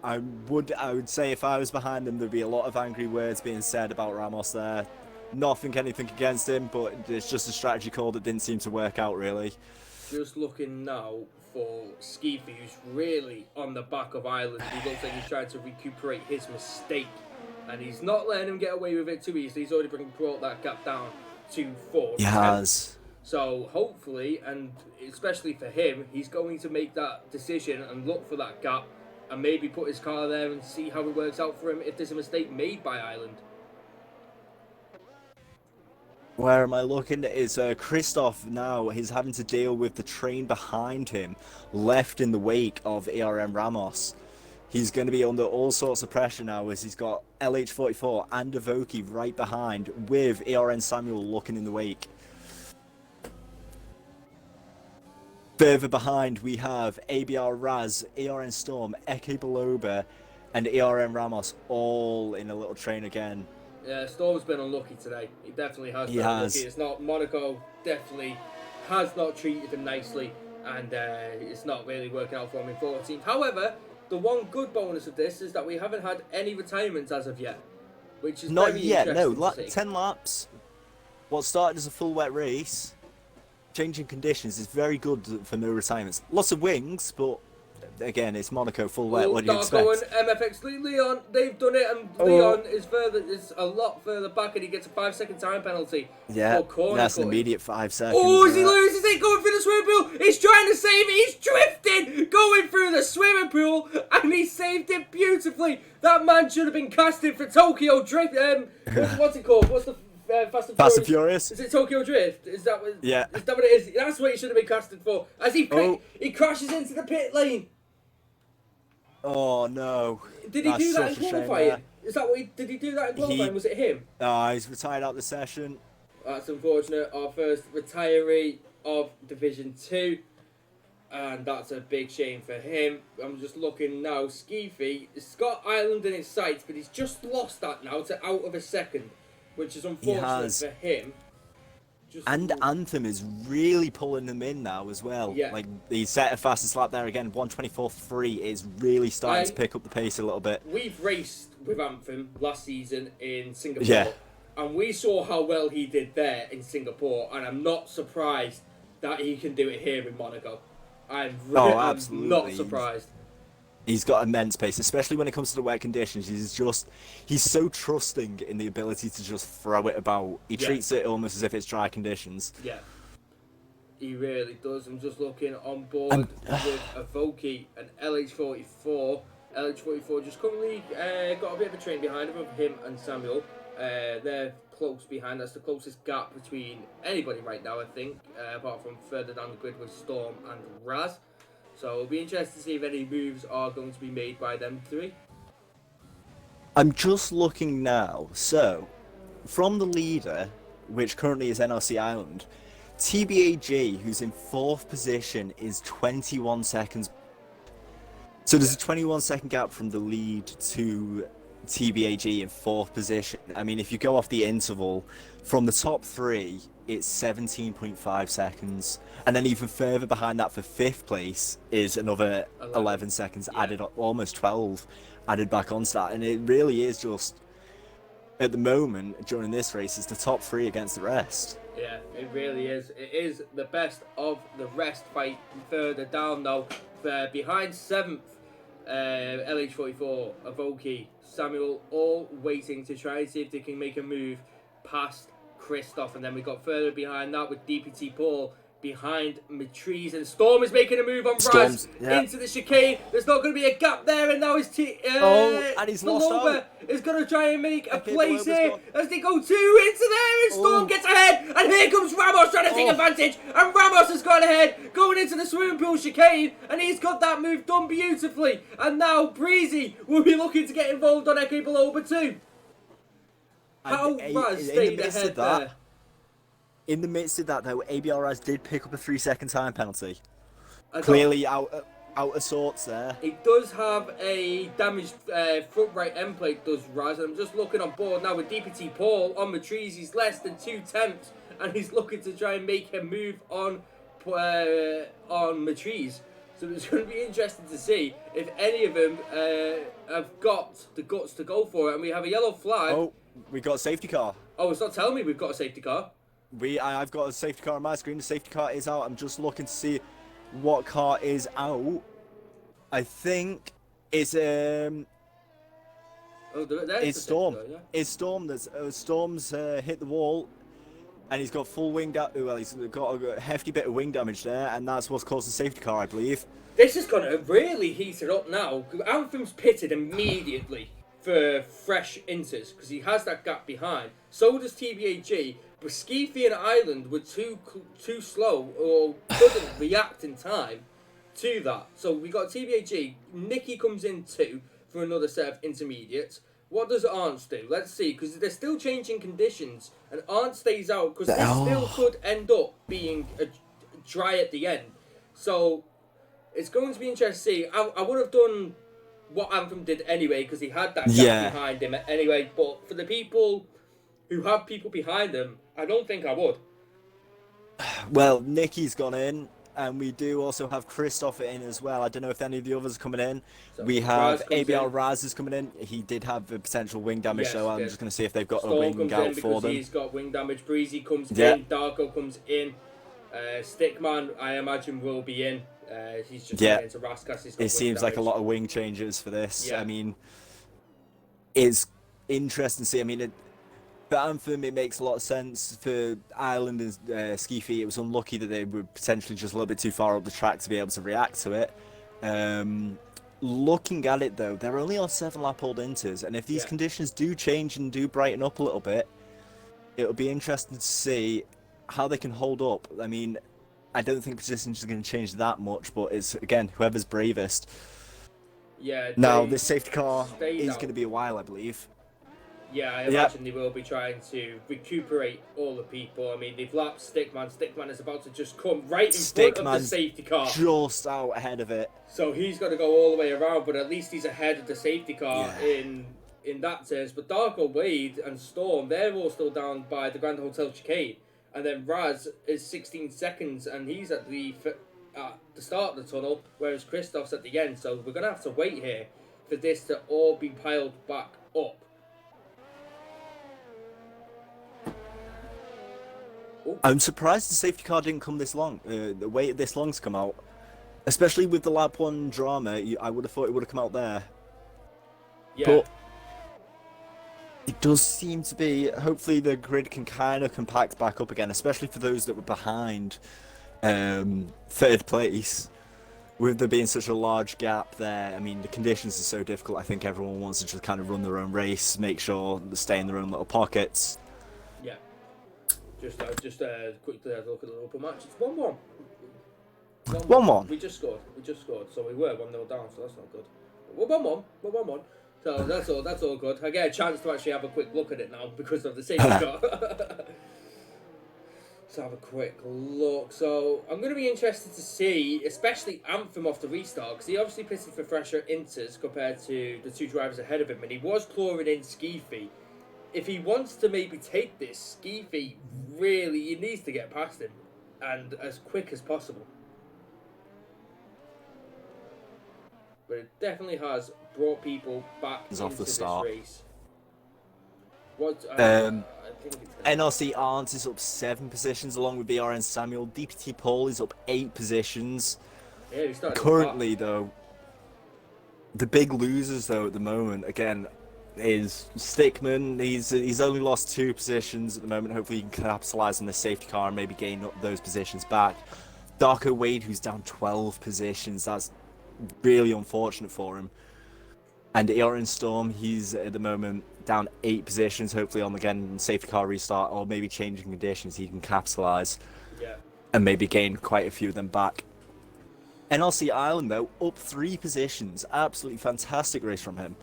I would say if I was behind him, there'd be a lot of angry words being said about Ramos there. Anything against him, but it's just a strategy call that didn't seem to work out, really. Just looking now for Skeefy, who's really on the back of Island. He looks like he's trying to recuperate his mistake, and he's not letting him get away with it too easily. He's already brought that gap down to 4. He has. So hopefully, and especially for him, he's going to make that decision and look for that gap and maybe put his car there and see how it works out for him if there's a mistake made by Island. Where am I looking? Is Christoph now? He's having to deal with the train behind him, left in the wake of ERN Ramos. He's going to be under all sorts of pressure now, as he's got LH44 and Avoki right behind, with ERN Samuel looking in the wake. Further behind, we have ABR Raz, ERN Storm, Eke Beloba, and ERN Ramos all in a little train again. Yeah, Storm's been unlucky today. He definitely has been unlucky. It's not, Monaco definitely has not treated him nicely, and it's not really working out for him in 14th. However, the one good bonus of this is that we haven't had any retirements as of yet, which is not very yet. interesting No, to see. 10 laps. What started as a full wet race, changing conditions is very good for no retirements. Lots of wings, but again, it's Monaco full wet. What do you expect? Darko and MFX Leon, they've done it, and Leon is a lot further back, and he gets a 5-second time penalty. Yeah, for corner that's cutting. an immediate 5 seconds. Oh, as he loses it, going through the swimming pool. He's trying to save it. He's drifting, going through the swimming pool, and he saved it beautifully. That man should have been casted for Tokyo Drift. What's it called? What's the Fast Fast and Furious? Is it Tokyo Drift? Is that what? Yeah. Is that what it is? That's what he should have been casted for. As Oh. he crashes into the pit lane. Oh no. Did he That's do that in such a shame qualifying? there. Is that what did he do that in qualifying? Was it him? He's retired out the session. That's unfortunate. Our first retiree of Division 2. And that's a big shame for him. I'm just looking now. Skeefy has got Ireland in his sights, but he's just lost that now to out of a second, which is unfortunate for him. And Anthem is really pulling them in now as well. Yeah. Like, he set a fastest lap there again. 1:24.3 is really starting to pick up the pace a little bit. We've raced with Anthem last season in Singapore. Yeah. And we saw how well he did there in Singapore. And I'm not surprised that he can do it here in Monaco. I'm not surprised. He's got immense pace, especially when it comes to the wet conditions. He's so trusting in the ability to just throw it about. He treats it almost as if it's dry conditions. Yeah, he really does. I'm just looking on board with Avoki and LH44. LH44 just currently got a bit of a train behind him and Samuel. They're close behind. That's the closest gap between anybody right now, I think, apart from further down the grid with Storm and Raz. So it'll be interesting to see if any moves are going to be made by them three. I'm just looking now. So, from the leader, which currently is NRC Ireland, TBAG, who's in 4th position, is 21 seconds. So there's a 21-second gap from the lead to TBAG in 4th position. I mean, if you go off the interval, from the top 3, it's 17.5 seconds. And then even further behind that for 5th place is another 11 seconds added, almost 12 added back onto that. And it really is just, at the moment, during this race, it's the top 3 against the rest. Yeah, it really is. It is the best of the rest fight further down, though. Behind 7th, LH44, Avoki, Samuel, all waiting to try and see if they can make a move past Christoph. And then we got further behind that with DPT Paul behind Matrice, and Storm is making a move on Raz into the chicane. There's not going to be a gap there, and now and he's lost out. Is going to try and make a place here as they go 2 into there, and Storm gets ahead, and here comes Ramos trying to take advantage, and Ramos has gone ahead, going into the swimming pool chicane, and he's got that move done beautifully, and now Breezy will be looking to get involved on Eke Beloba too. How Raz stayed ahead there. In the midst of that, though, ABRS did pick up a 3-second time penalty. Clearly out of sorts there. It does have a damaged front right end plate, does Raz. And I'm just looking on board now with DPT Paul on Matrice. He's less than 2 tenths, and he's looking to try and make a move on Matrice. So it's going to be interesting to see if any of them have got the guts to go for it. And we have a yellow flag. Oh, we got a safety car. Oh, it's not telling me we've got a safety car. I've got a safety car on my screen. The safety car is out. I'm just looking to see what car is out. I think it's it's Storm. Car, yeah. It's Storm. That's Storm's hit the wall, and he's got full wing damage. Well, he's got a hefty bit of wing damage there, and that's what's caused the safety car, I believe. This is going to really heat it up now. Anthem's pitted immediately for fresh inters because he has that gap behind. So does TBAG. But Skeefy and Ireland were too slow or couldn't react in time to that. So we got TBAG. Nicky comes in too for another set of intermediates. What does Arndt do? Let's see, because they're still changing conditions, and Arndt stays out because they still could end up being dry at the end. So it's going to be interesting to see. I would have done what Anthem did anyway because he had that gap behind him anyway. But for the people who have people behind them, I don't think I would. Well, Nicky's gone in, and we do also have Christoph in as well. I don't know if any of the others are coming in. So we have ABR Raz is coming in. He did have a potential wing damage, so I'm just going to see if they've got Storm a wing out for them. He's got wing damage. Breezy comes in. Darko comes in. Stickman, I imagine, will be in. He's just going into Raskas. It seems like a lot of wing changes for this. I mean, it's interesting to see. I mean, for Anthem, it makes a lot of sense. For Ireland and Skeefy, it was unlucky that they were potentially just a little bit too far up the track to be able to react to it. Looking at it, though, they're only on 7-lap old inters, and if these conditions do change and do brighten up a little bit, it'll be interesting to see how they can hold up. I mean, I don't think positions are going to change that much, but it's again whoever's bravest. Yeah, Now, they this safety car stayed is out. going to be a while, I believe. Yeah, I Yep, imagine they will be trying to recuperate all the people. I mean, they've lapped Stickman. Stickman is about to just come right in front of the Stickman's safety car. just out ahead of it. So he's got to go all the way around, but at least he's ahead of the safety car Yeah. in that sense. But Darko, Wade, and Storm, they're all still down by the Grand Hotel chicane. And then Raz is 16 seconds, and he's at the start of the tunnel, whereas Christoph's at the end. So we're going to have to wait here for this to all be piled back up. I'm surprised the safety car didn't come this long. The wait this long to come out, especially with the lap one drama. I would have thought it would have come out there. Yeah. But it does seem to be. Hopefully, the grid can kind of compact back up again, especially for those that were behind third place. With there being such a large gap there, I mean, the conditions are so difficult. I think everyone wants to just kind of run their own race, make sure they stay in their own little pockets. Yeah. Just quickly have a look at the local match. It's 1-1. 1-1. We just scored. So we were 1-0 down, so that's not good. But we're 1-1. We're 1-1. So that's all good. I get a chance to actually have a quick look at it now because of the safety car. Let's have a quick look. So I'm going to be interested to see, especially Anthem off the restart, because he obviously pitted for fresher inters compared to the two drivers ahead of him, and he was clawing in Skeefy. If he wants to maybe take this, Skeefy really, he needs to get past him, and as quick as possible. But it definitely has brought people back He's into off the this start. race. What? I think it's NRC Arndt is up 7 positions along with ERN Samuel. DPT Paul is up 8 positions. yeah, he started Currently, though, the big losers though at the moment again is Stickman. He's only lost 2 positions at the moment. Hopefully, he can capitalize on the safety car and maybe gain up those positions back. Darko Wade, who's down 12 positions. That's really unfortunate for him. And ERN Storm, he's at the moment down 8 positions. Hopefully, on again safety car restart or maybe changing conditions, he can capitalize Yeah. and maybe gain quite a few of them back. NRC Island though up 3 positions. Absolutely fantastic race from him.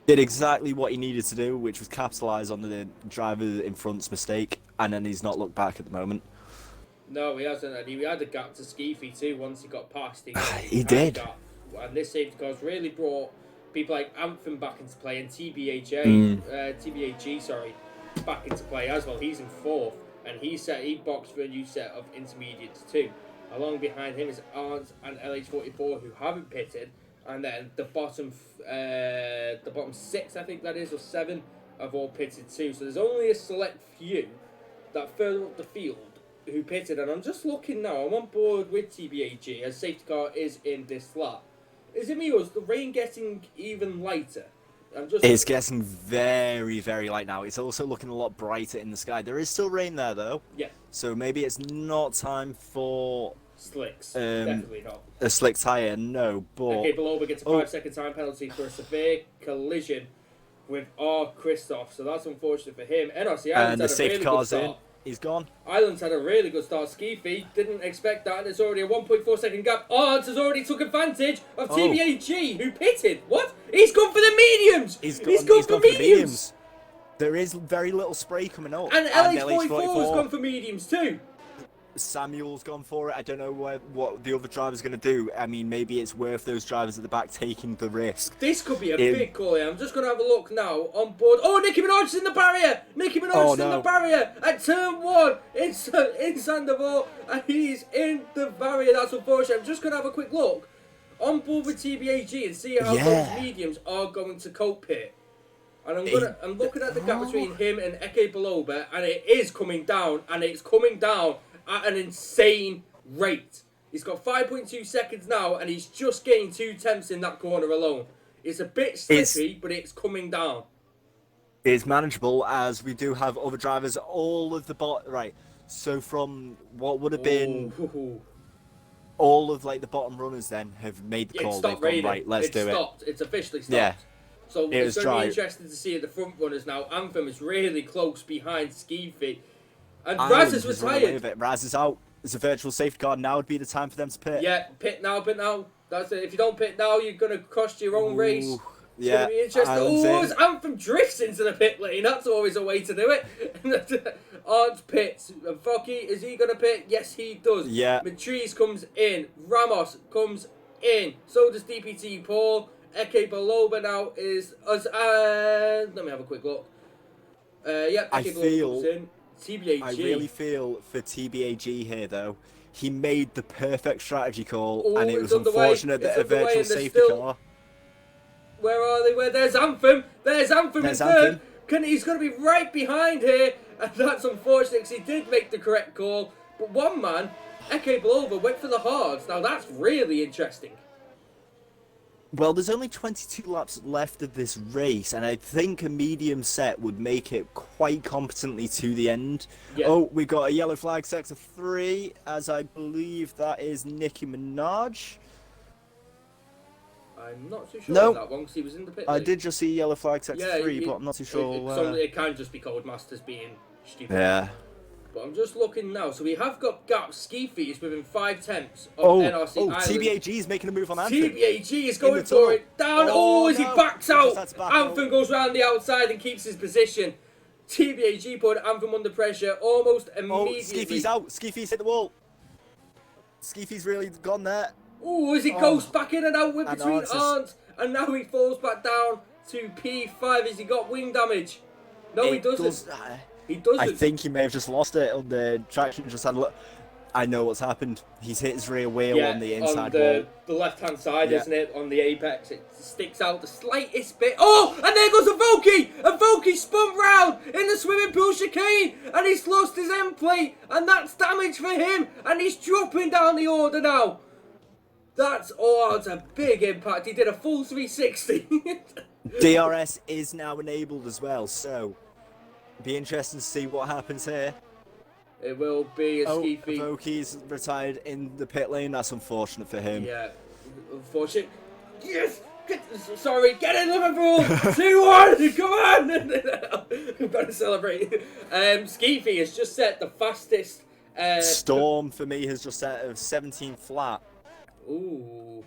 Did exactly what he needed to do, which was capitalize on the driver in front's mistake, and then he's not looked back at the moment. No, he hasn't. And he had a gap to Skeefy too once he got past. He did. Gap. And this safety car's really brought people like Anthem back into play and TBHG, back into play as well. He's in 4th, and he boxed for a new set of intermediates too. Along behind him is Arndt and LH44 who haven't pitted, and then the bottom 6, I think that is, or 7, have all pitted too. So there's only a select few that further up the field who pitted, and I'm just looking now. I'm on board with TBHG as safety car is in this lap. Is it me or is the rain getting even lighter? It's getting very, very light now. It's also looking a lot brighter in the sky. There is still rain there though. Yeah. So maybe it's not time for slicks. Definitely not. a slick tyre, no, but... Okay, Beloba gets a 5-second time penalty for a severe collision with R. Christoph, so that's unfortunate for him. NRC Island's and the had a safety really car's good in. start. He's gone. Island's had a really good start. Skeefy didn't expect that, and it's already a 1.4 second gap. Arndt has already took advantage of TBHG, who pitted. What? He's gone for the mediums! He's gone for mediums! There is very little spray coming up. And LH44 has gone for mediums too. Samuel's gone for it. I don't know what the other driver's going to do. I mean, maybe it's worth those drivers at the back taking the risk. This could be a big call here. I'm just going to have a look now on board. Oh, Nicki Minaj is in the barrier! Nicki Minaj is in the barrier at turn 1. It's in Sandoval, and he's in the barrier. That's unfortunate. I'm just going to have a quick look on board with TBAG and see how those mediums are going to cope here. And I'm looking at the gap between him and Eke Beloba, and it is coming down, and it's coming down at an insane rate. He's got 5.2 seconds now, and he's just gained 2 tenths in that corner alone. It's a bit slippy, but it's coming down. It's manageable, as we do have other drivers all of the right. So from what would have been all of like the bottom runners then have made the call. They've gone, right, let's do it. It's officially stopped. Yeah. So It it's was going to be dry. interesting to see the front runners now. Anthem is really close behind Skeefy. And Raz Ireland is has run away retired. with it. Raz is out. It's a virtual safety card. Now would be the time for them to pit. Yeah, pit now, pit now. That's it. If you don't pit now, you're going to cost your own race. Ooh, It's yeah, going to be interesting. Ireland's Oh, in. as Anthem drifts into the pit lane. That's always a way to do it. Arndt pits. Focky, is he going to pit? Yes, he does. Yeah. Matrice comes in. Ramos comes in. So does DPT Paul. Eke Baloba now is... let me have a quick look. Yep, I Eke feel- Baloba comes in. TBAG. I really feel for TBAG here, though. He made the perfect strategy call, Oh, and it it's was underway. unfortunate It's that a underway virtual and they're safety still- car. Where are they? There's Anthem. There's Anthem There's in third. Anthem. He's going to be right behind here. And that's unfortunate because he did make the correct call. But one man, Eke Blova, went for the hards. Now that's really interesting. Well, there's only 22 laps left of this race, and I think a medium set would make it quite competently to the end. Yeah. Oh, we got a yellow flag, sector 3, as I believe that is Nicki Minaj. I'm not too sure No. on that one because he was in the pit I lane. did just see yellow flag, sector Yeah, 3, but I'm not too sure. It can just be Codemasters being stupid. Yeah. But I'm just looking now. So we have got gaps. Skeefy is within 5/10 of Oh, NRC oh, Island. TBAG is making a move on Anthem. TBAG is In going the for tunnel. it. Down. Oh, As he no. backs He out. just had to back Anthem out. goes round the outside and keeps his position. TBAG put Anthem under pressure almost Oh, immediately. Skeefy's out. Skeefy's hit the wall. Skeefy's really gone there. Oh, as he Oh. goes back in and out with And between Arndt is- Arndt. And now he falls back down to P5. Has he got wing damage? No, he It doesn't. does- He doesn't. I think he may have just lost it on the traction. Just had a look. I know what's happened. He's hit his rear wheel on the inside wall. the left-hand side, Yeah. isn't it? On the apex, it sticks out the slightest bit. Oh, and there goes a Voki! And Voki spun round in the swimming pool chicane, and he's lost his end plate, and that's damage for him, and he's dropping down the order now. That's a big impact. He did a full 360. DRS is now enabled as well, so be interesting to see what happens here. It will be a Oh, Skeefy. Voki's retired in the pit lane. That's unfortunate for him. Yeah, unfortunate. Yes! Sorry, get in Liverpool! 2-1! Come on! Better celebrate. Skeefy has just set the fastest. Storm for me has just set a 17 flat. Ooh.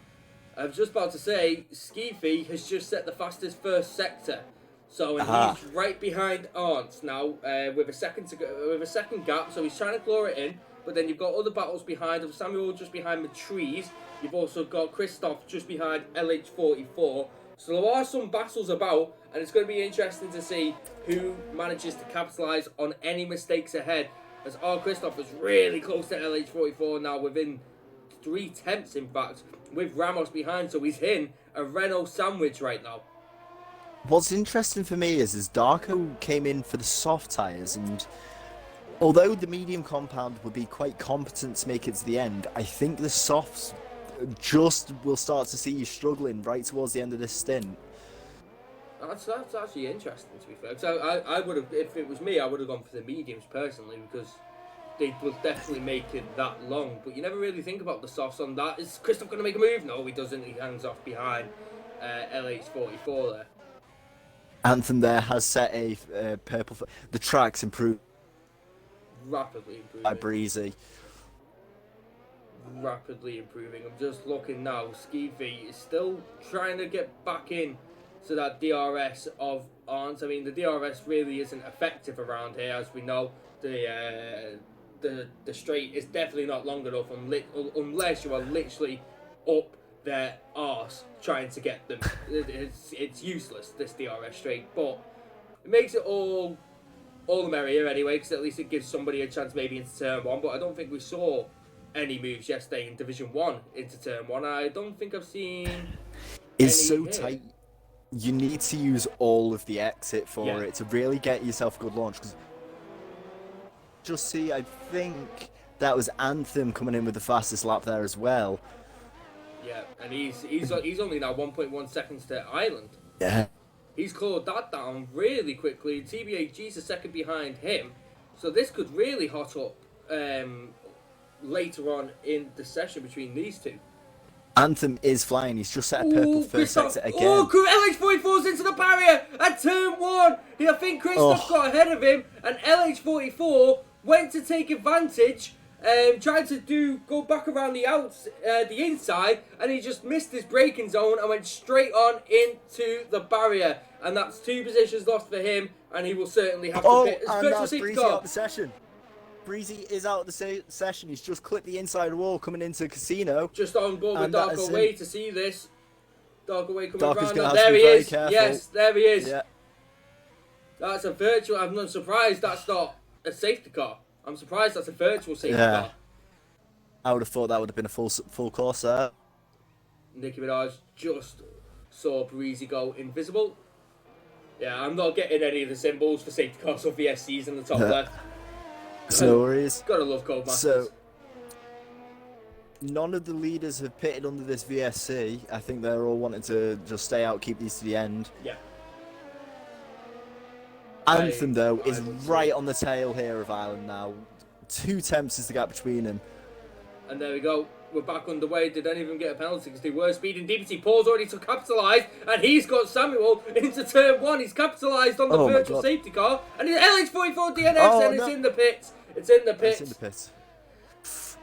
I was just about to say, Skeefy has just set the fastest first sector. So and Aha. he's right behind Arndt now with a second to go, with a second gap. So he's trying to claw it in. But then you've got other battles behind him. Samuel just behind the trees. You've also got Christoph just behind LH44. So there are some battles about, and it's going to be interesting to see who manages to capitalise on any mistakes ahead. As R. Christoph is really close to LH44 now, within 3/10 in fact, with Ramos behind. So he's in a Renault sandwich right now. What's interesting for me is Darko came in for the soft tyres, and although the medium compound would be quite competent to make it to the end, I think the softs just will start to see you struggling right towards the end of this stint. That's actually interesting, to be fair. So I would have, if it was me, I would have gone for the mediums personally, because they will definitely make it that long. But you never really think about the softs on that. Is Christoph going to make a move? No, he doesn't. He hangs off behind LH44 there. Anthem there has set a purple. The track's improved Rapidly improving. by Breezy. Rapidly improving. I'm just looking now. Skeefy is still trying to get back in to that DRS of Arndt. I mean, the DRS really isn't effective around here, as we know. The straight is definitely not long enough unless you are literally up their arse trying to get them. It's useless, this DRS straight, but it makes it all the merrier anyway, because at least it gives somebody a chance maybe into turn one. But I don't think we saw any moves yesterday in Division 1 into turn 1. I don't think I've seen It's any so here. tight. You need to use all of the exit for Yeah. it to really get yourself a good launch. 'Cause just see, I think that was Anthem coming in with the fastest lap there as well. Yeah, and he's only now 1.1 seconds to Ireland. Yeah. He's clawed that down really quickly. TBAG's a second behind him, so this could really hot up later on in the session between these two. Anthem is flying. He's just set a purple Ooh, first Christoph. sector again. Oh, LH44's into the barrier at turn 1. I think Christoph got ahead of him, and LH44 went to take advantage, tried to go back around the inside, and he just missed his braking zone and went straight on into the barrier. And that's 2 positions lost for him, and he will certainly have to pit. And that's Breezy out the session. Breezy is out of the session. He's just clipped the inside wall coming into Casino. Just on board with Darko Way to see this. Darko Way coming Darko's around. There he is. Careful. Yes, there he is. Yeah. That's a virtual. I'm not surprised that's not a safety car. I'm surprised that's a virtual safety car. I would have thought that would have been a full course there. Nicki Minaj just saw Breezy go invisible. Yeah, I'm not getting any of the symbols for safety cars or VSCs in the top left. No worries. Gotta love Codemasters. So, none of the leaders have pitted under this VSC. I think they're all wanting to just stay out, keep these to the end. Yeah. Anthem, though, is right on the tail here of Ireland now. 2 tenths is the gap between them. And there we go. We're back underway. Did any of them get a penalty because they were speeding? DPT Paul's already to capitalise, and he's got Samuel into turn 1. He's capitalised on the virtual safety car, and his LH44 DNS, and it's in the pits. It's in the pits. It's in the pits.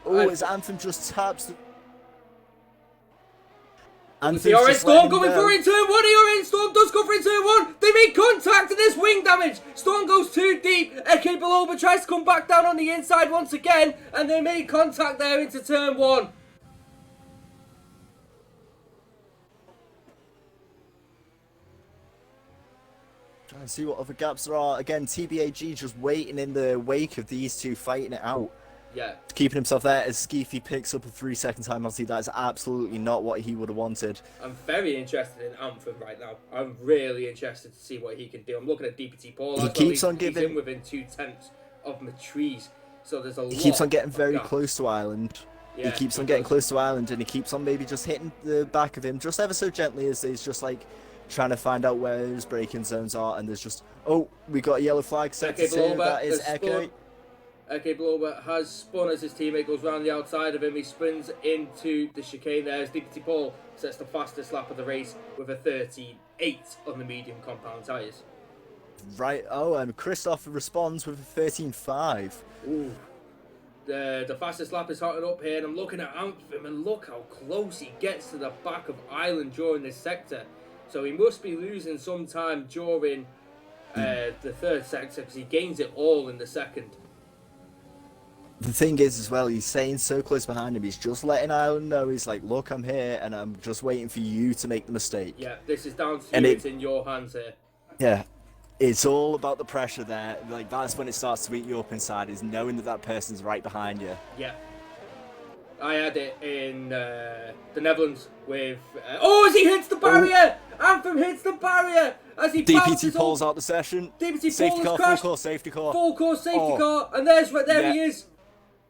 Oh, his Anthem just taps. The ERN Storm going for in turn 1. ERN Storm does go for in turn 1. They make contact and there's wing damage. Storm goes too deep. Eke Beloba tries to come back down on the inside once again, and they make contact there into turn 1. Trying to see what other gaps there are. Again, TBAG just waiting in the wake of these two fighting it out. Yeah. Keeping himself there as Skeefy picks up a 3-second time penalty. That is absolutely not what he would have wanted. I'm very interested in Anthem right now. I'm really interested to see what he can do. I'm looking at DPT Paul. He keeps on giving... He's in within 2 tenths of Matrice. So there's a lot. He keeps on getting very close to Ireland. Yeah, he keeps on getting close to Ireland, and he keeps on maybe just hitting the back of him just ever so gently as he's just like trying to find out where his braking zones are. And there's just, oh, we got a yellow flag set to say that is Eke. Eke Beloba has spun as his teammate goes round the outside of him. He spins into the chicane there as DPT Paul sets the fastest lap of the race with a 13.8 on the medium compound tyres. Right, oh, and Christoph responds with a 13.5. Ooh. The fastest lap is hotting up here, and I'm looking at Anthem, and look how close he gets to the back of Ireland during this sector. So he must be losing some time during the 3rd sector because he gains it all in the 2nd. The thing is, as well, he's staying so close behind him. He's just letting Ireland know. He's like, look, I'm here, and I'm just waiting for you to make the mistake. Yeah, this is down to you. It's in your hands here. Yeah, it's all about the pressure there. Like, that's when it starts to eat you up inside, is knowing that that person's right behind you. Yeah. I had it in the Netherlands with... as he hits the barrier! Oh. Anthem hits the barrier! As he DPT pulls out the session. DPT safety car, crashed. full course safety car. Full course safety car, and there he is.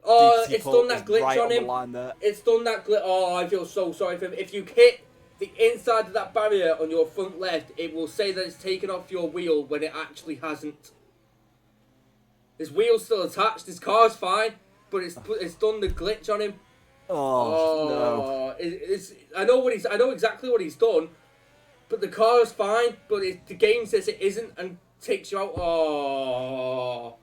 Oh, DPT it's done that glitch right on him. The line there. It's done that glitch. Oh, I feel so sorry for him. If you hit the inside of that barrier on your front left, it will say that it's taken off your wheel when it actually hasn't. His wheel's still attached. His car's fine, but it's done the glitch on him. Oh, no! I know exactly what he's done, but the car's fine. But the game says it isn't and takes you out. Oh.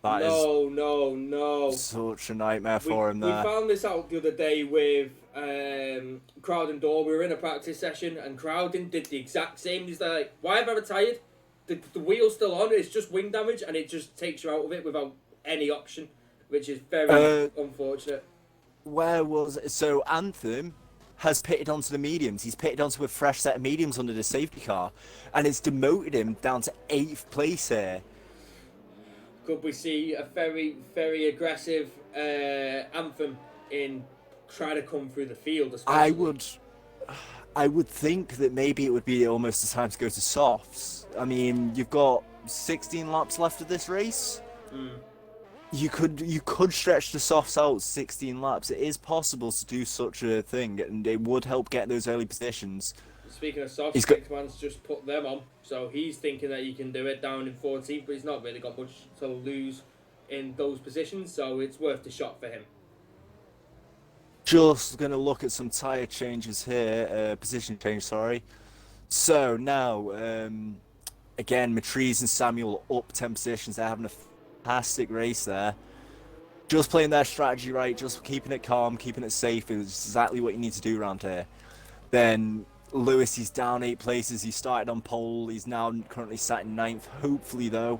No. Such a nightmare for him there. We found this out the other day with Crowden Door. We were in a practice session and Crowden did the exact same. He's like, why have I retired? The wheel's still on, it's just wing damage, and it just takes you out of it without any option, which is very unfortunate. Where was it? So Anthem has pitted onto the mediums. He's pitted onto a fresh set of mediums under the safety car, and it's demoted him down to 8th place here. Could we see a very, very aggressive Anthem in trying to come through the field? Especially? I would think that maybe it would be almost the time to go to softs. I mean, you've got 16 laps left of this race. You could stretch the softs out 16 laps. It is possible to do such a thing, and it would help get those early positions. Speaking of softs, Sixman's just put them on, so he's thinking that he can do it down in 14th, but he's not really got much to lose in those positions, so it's worth the shot for him. Just going to look at some tyre changes here, position change, sorry. So now, again, Matriz and Samuel up 10 positions. They're having a fantastic race there. Just playing their strategy right, just keeping it calm, keeping it safe is exactly what you need to do around here. Then Lewis, he's down 8 places. He started on pole. He's now currently sat in 9th. Hopefully, though,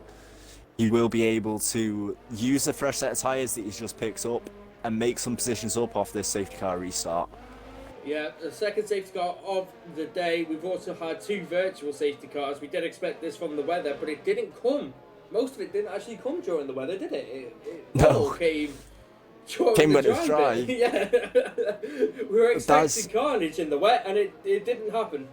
he will be able to use the fresh set of tyres that he's just picked up and make some positions up off this safety car restart. Yeah, the second safety car of the day. We've also had 2 virtual safety cars. We did expect this from the weather, but it didn't come. Most of it didn't actually come during the weather, did it? It all came during when the it's dry. Yeah. We were expecting carnage in the wet, and it didn't happen.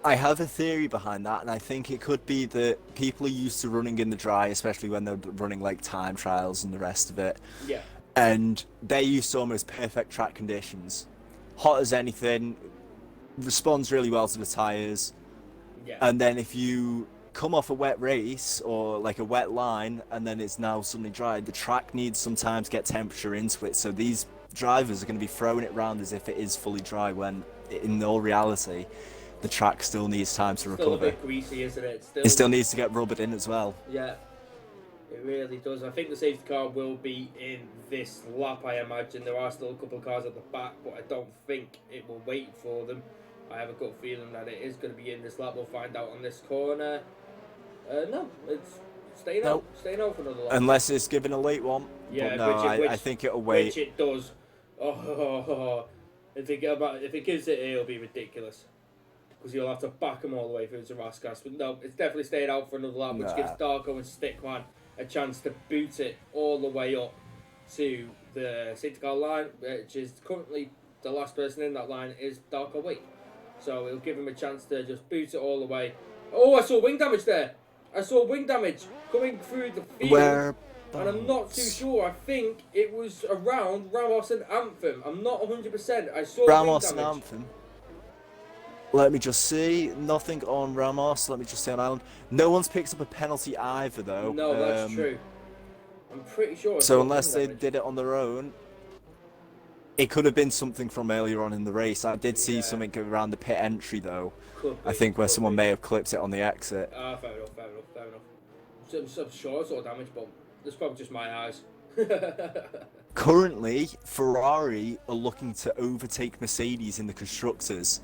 I have a theory behind that, and I think it could be that people are used to running in the dry, especially when they're running like time trials and the rest of it. Yeah. And they're used to almost perfect track conditions. Hot as anything, responds really well to the tyres. Yeah. And then if you come off a wet race or like a wet line and then it's now suddenly dry, the track needs some time to get temperature into it. So these drivers are going to be throwing it around as if it is fully dry when in all reality the track still needs time to recover. Still a bit greasy, isn't it? It still needs to get rubbered in as well. Yeah, it really does. I think the safety car will be in this lap, I imagine. There are still a couple of cars at the back, but I don't think it will wait for them. I have a gut feeling that it is going to be in this lap. We'll find out on this corner. No, it's staying out for another lap. Unless it's given a late one. Yeah, but no, I think it'll wait. Which it does. If it gives it, it'll be ridiculous. Because you'll have to back them all the way through to Raskas. But no, it's definitely staying out for another lap, which gives Darko and Stickman a chance to boot it all the way up to the safety car line, which is currently the last person in that line is Darko Wait. So it'll give him a chance to just boot it all the way. Oh, I saw wing damage there. I saw wing damage coming through the field. And I'm not too sure. I think it was around Ramos and Anthem. I'm not 100%. I saw Ramos wing damage. and Anthem. Let me just see. Nothing on Ramos. Let me just see on Island. No one's picked up a penalty either, though. No, that's true. I'm pretty sure. So unless they did it on their own, it could have been something from earlier on in the race. I did see something around the pit entry, though. I think where someone may have clipped it on the exit. Fair enough. I'm sure I saw damage, but it's probably just my eyes. Currently, Ferrari are looking to overtake Mercedes in the constructors.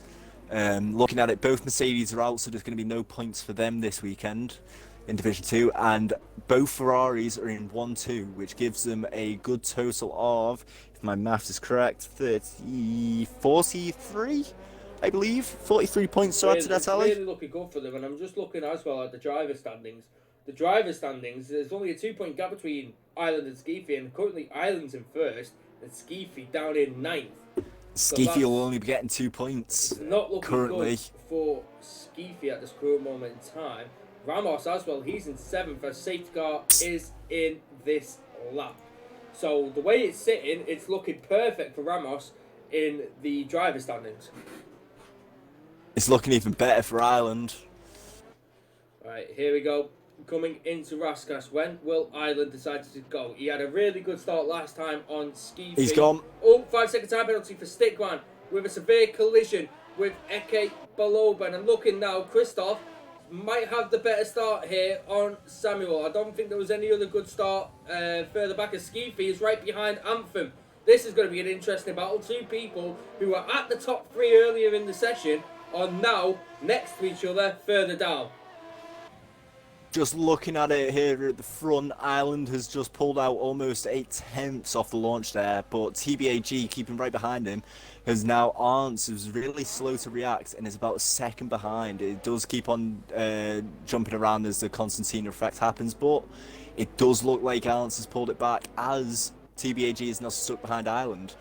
Looking at it, both Mercedes are out, so there's going to be no points for them this weekend in Division 2, and both Ferraris are in 1-2, which gives them a good total of, if my maths is correct, 43, I believe. 43 points to add to that tally. It's really looking good for them, and I'm just looking as well at the driver standings. The driver standings, there's only a 2-point gap between Ireland and Skeefy, and currently Ireland's in first, and Skeefy down in 9th. Skeefy will only be getting 2 points. It's not looking currently good for Skeefy at this current moment in time. Ramos as well, he's in 7th as safety car is in this lap. So the way it's sitting, it's looking perfect for Ramos in the driver standings. It's looking even better for Ireland. Right, here we go. Coming into Raskas, when will Ireland decide to go? He had a really good start last time on Ski. He's gone. Oh, 5-second time penalty for Stickman with a severe collision with Eke Baloban. And looking now, Christoph might have the better start here on Samuel. I don't think there was any other good start further back as Skeefy is right behind Anthem. This is going to be an interesting battle. 2 people who were at the top 3 earlier in the session are now next to each other further down. Just looking at it here at the front, Ireland has just pulled out almost 8/10 off the launch there, but TBAG, keeping right behind him, has now Arntz, who's really slow to react and is about a second behind. It does keep on jumping around as the Constantine effect happens, but it does look like Arntz has pulled it back as TBAG is now stuck behind Ireland.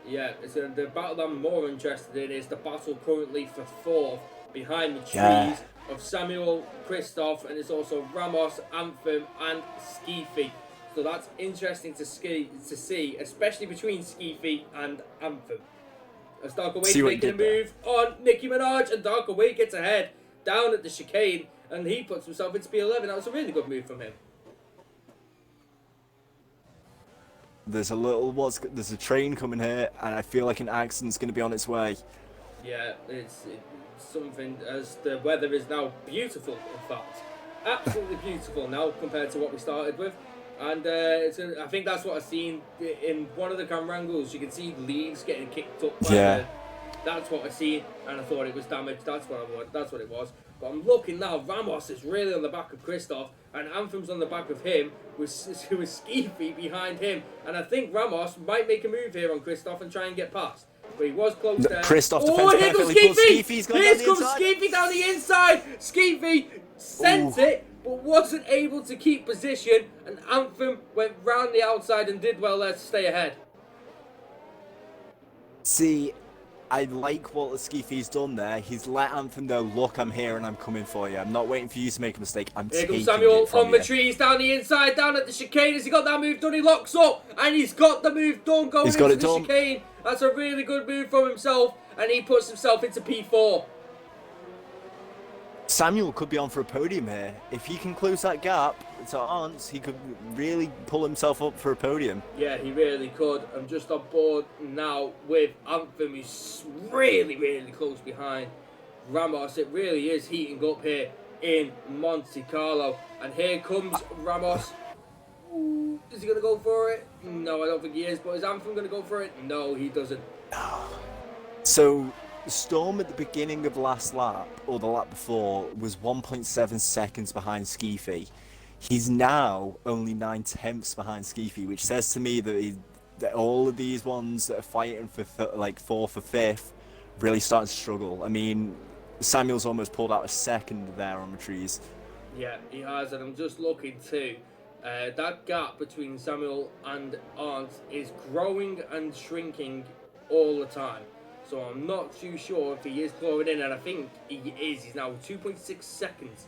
Yeah, the battle I'm more interested in is the battle currently for 4th behind the trees. Yeah. Of Samuel, Christoph, and it's also Ramos, Anthem, and Skeefy. So that's interesting to see, especially between Skeefy and Anthem. As Darkaway making a move on Nicki Minaj, and Darkaway gets ahead down at the chicane, and he puts himself into P11. That was a really good move from him. there's a train coming here, and I feel like an accident's going to be on its way. Yeah, it's something, as the weather is now beautiful, in fact. Absolutely beautiful now compared to what we started with. And I think that's what I've seen in one of the camera angles. You can see leaves getting kicked up by that's what I seen, and I thought it was damage. That's what it was. But I'm looking now. Ramos is really on the back of Christoph, and Anthem's on the back of him, with Skeefy behind him. And I think Ramos might make a move here on Christoph and try and get past. But he was close there. Christoph oh, defends here comes perfectly. Skeefy! Here comes Skeefy down the inside. Skeefy sent it, but wasn't able to keep position. And Anthem went round the outside and did well there to stay ahead. See, I like what Skeefy's done there. He's let Anthem know, look, I'm here and I'm coming for you. I'm not waiting for you to make a mistake. I'm Here taking comes Samuel it from on the you. trees, down the inside, down at the chicane. Has he got that move done? He locks up, and he's got the move done going He's got into it the done. chicane. That's a really good move from himself, and he puts himself into P4. Samuel could be on for a podium here. If he can close that gap to Arndt, he could really pull himself up for a podium. Yeah, he really could. I'm just on board now with Anthem. He's really, really close behind Ramos. It really is heating up here in Monte Carlo. And here comes Ramos. Ooh, is he going to go for it? No, I don't think he is. But is Anthem going to go for it? No, he doesn't. So, Storm at the beginning of last lap, or the lap before, was 1.7 seconds behind Skeefy. He's now only 9/10 behind Skeefy, which says to me that all of these ones that are fighting for fourth or fifth really starting to struggle. I mean, Samuel's almost pulled out a second there on the trees. Yeah, he has, and I'm just looking too. That gap between Samuel and Arndt is growing and shrinking all the time. So I'm not too sure if he is clawing in, and I think he is. He's now 2.6 seconds.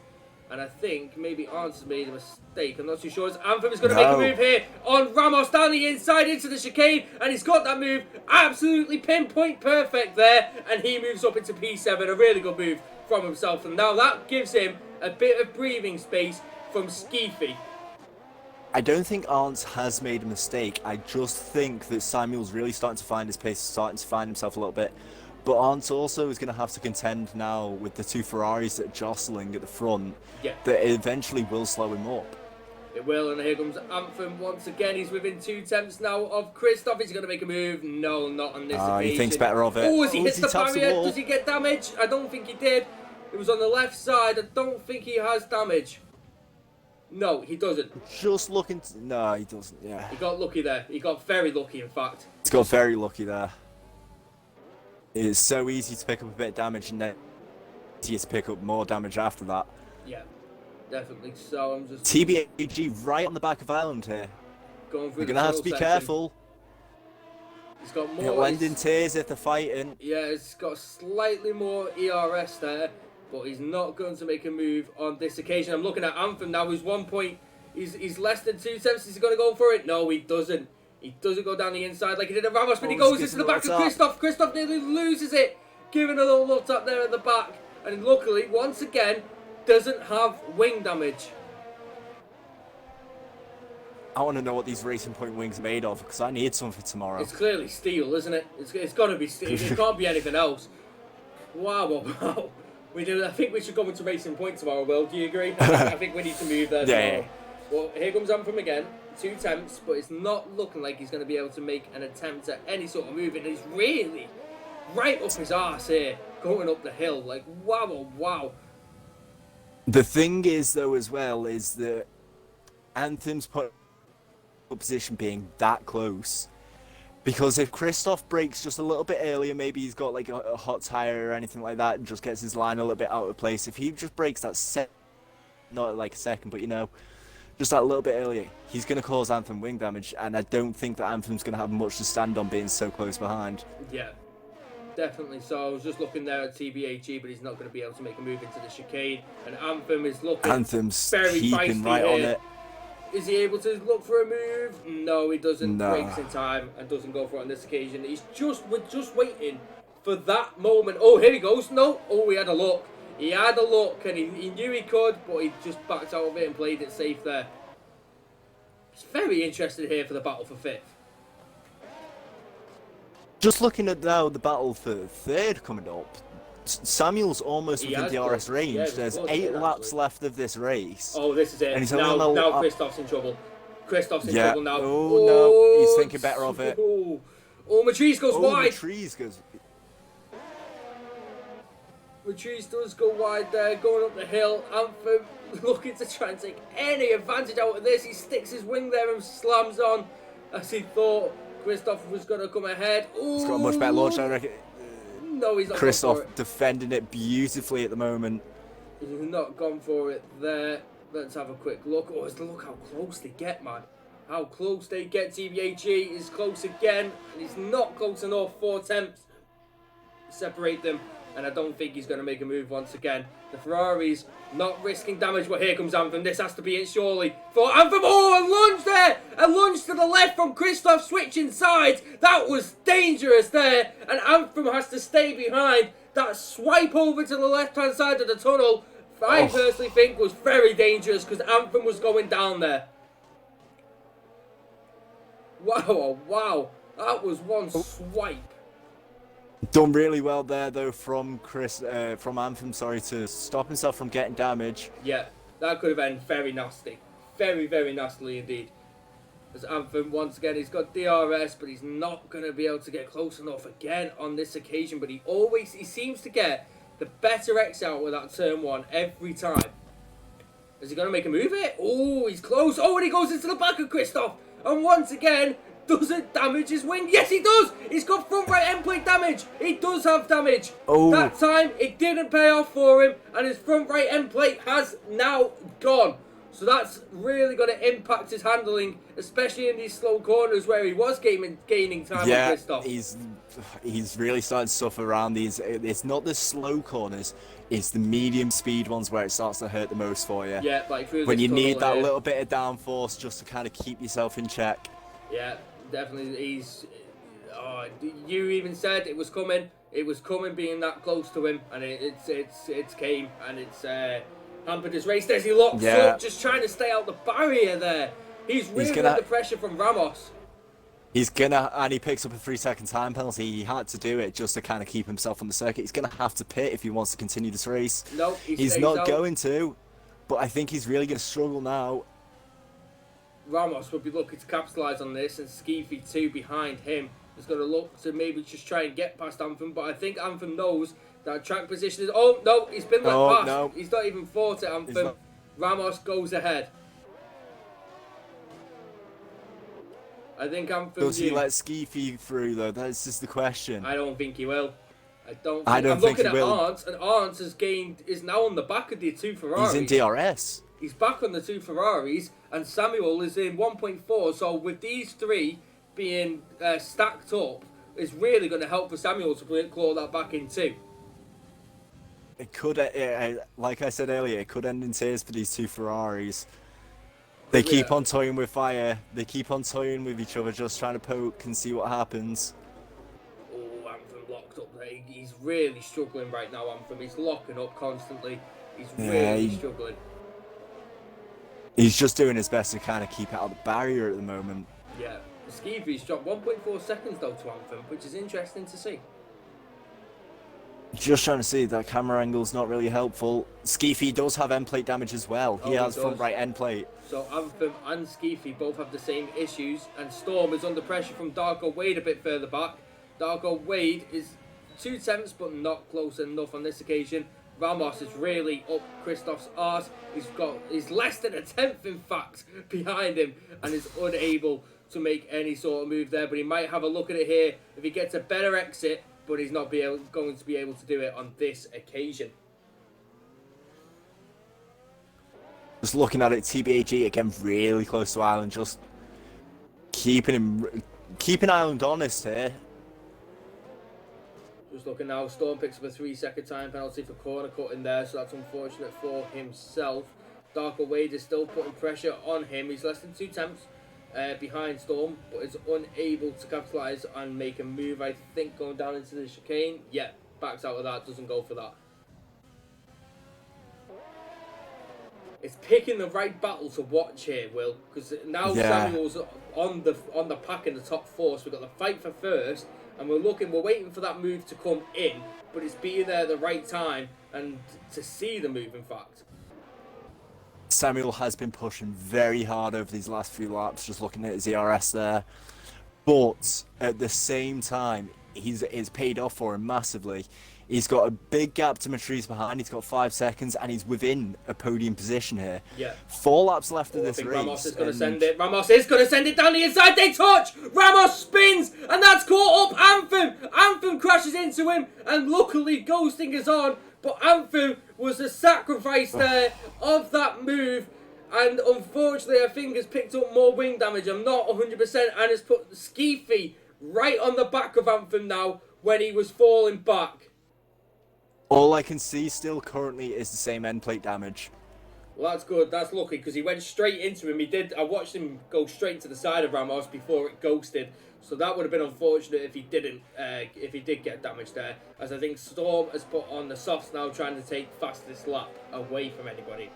And I think maybe Arndt has made a mistake. I'm not too sure. Anthem is going to make a move here on Ramos down the inside into the chicane. And he's got that move absolutely pinpoint perfect there. And he moves up into P7. A really good move from himself. And now that gives him a bit of breathing space from Skeefy. I don't think Arndt has made a mistake. I just think that Samuel's really starting to find his pace, starting to find himself a little bit. But Arndt also is going to have to contend now with the two Ferraris that are jostling at the front. Yeah. That eventually will slow him up. It will, and here comes Anthem once again. He's within 2/10 now of Christoph. Is he going to make a move? No, not on this occasion. He thinks better of it. Oh, as he hits the taps barrier, the wall. does he get damage? I don't think he did. It was on the left side. I don't think he has damage. No, he doesn't. Just looking. No, he doesn't. Yeah. He got lucky there. He got very lucky, in fact. He's got very lucky there. It is so easy to pick up a bit of damage, and then easier to pick up more damage after that. Yeah, definitely. So I'm just TBAG right on the back of Island here. going through. You're gonna have to be careful. He's got more. It'll end in tears if they're fighting. Yeah, he's got slightly more ERS there, but he's not going to make a move on this occasion. I'm looking at Anthem now. He's 1 point. He's less than 2/10. Is he going to go for it? No, he doesn't. He doesn't go down the inside like he did at Ramos, but he goes into the back of Christoph. Christoph nearly loses it, giving a little look up there at the back. And luckily, once again, doesn't have wing damage. I want to know what these Racing Point wings are made of, because I need some for tomorrow. It's clearly steel, isn't it? It's got to be steel. It can't be anything else. Wow, wow. I think we should go into Racing Point tomorrow, Will. Do you agree? I think we need to move there tomorrow. Yeah. Well, here comes Anthem again. 2 attempts, but it's not looking like he's going to be able to make an attempt at any sort of move. And he's really right up his arse here, going up the hill. Like, wow, oh, wow. The thing is, though, as well, is that Anthem's position being that close. Because if Christoph breaks just a little bit earlier, maybe he's got like a hot tire or anything like that, and just gets his line a little bit out of place. If he just breaks that not like a second, but you know, just that little bit earlier, he's going to cause Anthem wing damage, and I don't think that Anthem's going to have much to stand on being so close behind. Yeah, definitely. So I was just looking there at TBAG, but he's not going to be able to make a move into the chicane. And Anthem is looking Anthem's very keeping feisty right here. on it. Is he able to look for a move? No, he doesn't. No. Breaks in time and doesn't go for it on this occasion. We're just waiting for that moment. Oh, here he goes. No. Oh, he had a look. He had a look, and he knew he could, but he just backed out of it and played it safe there. He's very interested here for the battle for fifth. Just looking at now the battle for third coming up, Samuel's almost He within has DRS close. range. Yeah, it was There's close 8 again, laps actually. left of this race. Oh, this is it. And he's only Now on the Christoph's in trouble. Christoph's in yeah. trouble now. Oh, no, he's thinking better of it. Oh, Matrice goes Oh, wide. Matrice goes. Matrice does go wide there, going up the hill. Anthem looking to try and take any advantage out of this. He sticks his wing there and slams on as he thought Christoph was going to come ahead. Ooh. He's got a much better launch, I reckon. No, he's not Christoph gone for it. defending it beautifully at the moment. He's not gone for it there. Let's have a quick look. Oh, look how close they get, man. How close they get. TBAG is close again, and he's not close enough. 4 attempts separate them, and I don't think he's going to make a move once again. The Ferrari's not risking damage, but here comes Anthem. This has to be it, surely. For Anthem. Oh, a lunge there! A lunge to the left from Christoph switching sides. That was dangerous there, and Anthem has to stay behind. That swipe over to the left-hand side of the tunnel, I personally think was very dangerous because Anthem was going down there. Wow, wow. That was one swipe. Done really well there though from Anthem, sorry, to stop himself from getting damage. Yeah, that could have been very nasty. Very, very nastily indeed. As Anthem, once again, he's got DRS, but he's not going to be able to get close enough again on this occasion. But he seems to get the better X out with that turn 1 every time. Is he going to make a move here? Oh, he's close. Oh, and he goes into the back of Christoph. And once again, doesn't damage his wing. Yes, he does. He's got front right end plate damage. He does have damage. Oh. That time, it didn't pay off for him. And his front right end plate has now gone. So that's really going to impact his handling, especially in these slow corners where he was gaining time with Christoph. He's really starting to suffer around these. It's not the slow corners, it's the medium speed ones where it starts to hurt the most for you. Yeah, like through when this you need that here. little bit of downforce just to kind of keep yourself in check. Yeah, definitely. You even said it was coming. It was coming, being that close to him, and it's came, and it's hampered his race. There's he locks up, just trying to stay out the barrier there. He's really under pressure from Ramos. And he picks up a 3-second time penalty. He had to do it just to kind of keep himself on the circuit. He's gonna have to pit if he wants to continue this race. No, he's not going to, but I think he's really gonna struggle now. Ramos will be looking to capitalise on this, and Skeefy 2 behind him is going to look to maybe just try and get past Anthem, but I think Anthem knows that track position is... Oh, no, he's been let past. No. He's not even fought it, Anthem. Ramos goes ahead. I think Anthem... Does he let Skeefy through, though? That's just the question. I don't think he will. I don't think he will. I'm looking at Arndt, and Arndt is now on the back of the 2 Ferraris. He's in DRS. He's back on the 2 Ferraris, and Samuel is in 1.4. So with these 3 being stacked up, it's really going to help for Samuel to claw that back in 2. It could, like I said earlier, it could end in tears for these 2 Ferraris. They keep on toying with fire. They keep on toying with each other, just trying to poke and see what happens. Oh, Anthem locked up there. He's really struggling right now, Anthem. He's locking up constantly. He's really struggling. He's just doing his best to kind of keep out of the barrier at the moment. Yeah. Skeevy's dropped 1.4 seconds though to Anthem, which is interesting to see. Just trying to see, that camera angle's not really helpful. Skeefy does have end plate damage as well. He has front right end plate. So Anthem and Skeefy both have the same issues, and Storm is under pressure from Darko Wade a bit further back. Darko Wade is 2 tenths but not close enough on this occasion. Ramos is really up Christoph's arse. He's less than a tenth, in fact, behind him, and is unable to make any sort of move there. But he might have a look at it here if he gets a better exit, but he's not going to be able to do it on this occasion. Just looking at it, TBAG again really close to Ireland, just keeping Ireland honest here. Just looking now, Storm picks up a 3-second time penalty for corner cutting there, so that's unfortunate for himself. Darko Wade is still putting pressure on him. He's less than 2 tenths behind Storm, but is unable to capitalise and make a move, I think, going down into the chicane. Yeah, backs out of that, doesn't go for that. It's picking the right battle to watch here, Will, because now Samuel's on the pack in the top 4, so we've got the fight for first, and we're waiting for that move to come in, but it's being there at the right time and to see the move, in fact. Samuel has been pushing very hard over these last few laps, just looking at his ERS there. But at the same time, it's paid off for him massively. He's got a big gap to Matrice behind. He's got 5 seconds, and he's within a podium position here. Yeah. 4 laps left of this I think race. Ramos is going to send it. Ramos is going to send it down the inside. They touch. Ramos spins, and that's caught up Anthem. Anthem crashes into him, and luckily Ghosting is on. But Anthem was the sacrifice there of that move. And unfortunately, I think has picked up more wing damage. I'm not 100%. And has put Skeefy right on the back of Anthem now when he was falling back. All I can see still currently is the same end plate damage. Well, that's good. That's lucky because he went straight into him. I watched him go straight to the side of Ramos before it ghosted. So that would have been unfortunate if he didn't. If he did get damaged there, as I think Storm has put on the softs now, trying to take fastest lap away from anybody.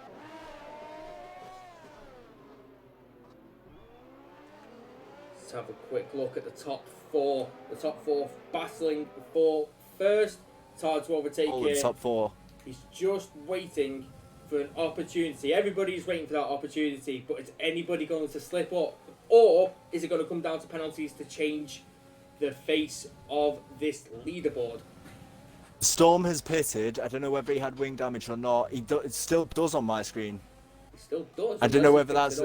Let's have a quick look at the top four. The top four battling for first. It's hard to overtake here. The top 4. He's just waiting for an opportunity. Everybody's waiting for that opportunity, but is anybody going to slip up? Or is it going to come down to penalties to change the face of this leaderboard? Storm has pitted. I don't know whether he had wing damage or not. It still does on my screen. He still does. I don't know whether that's...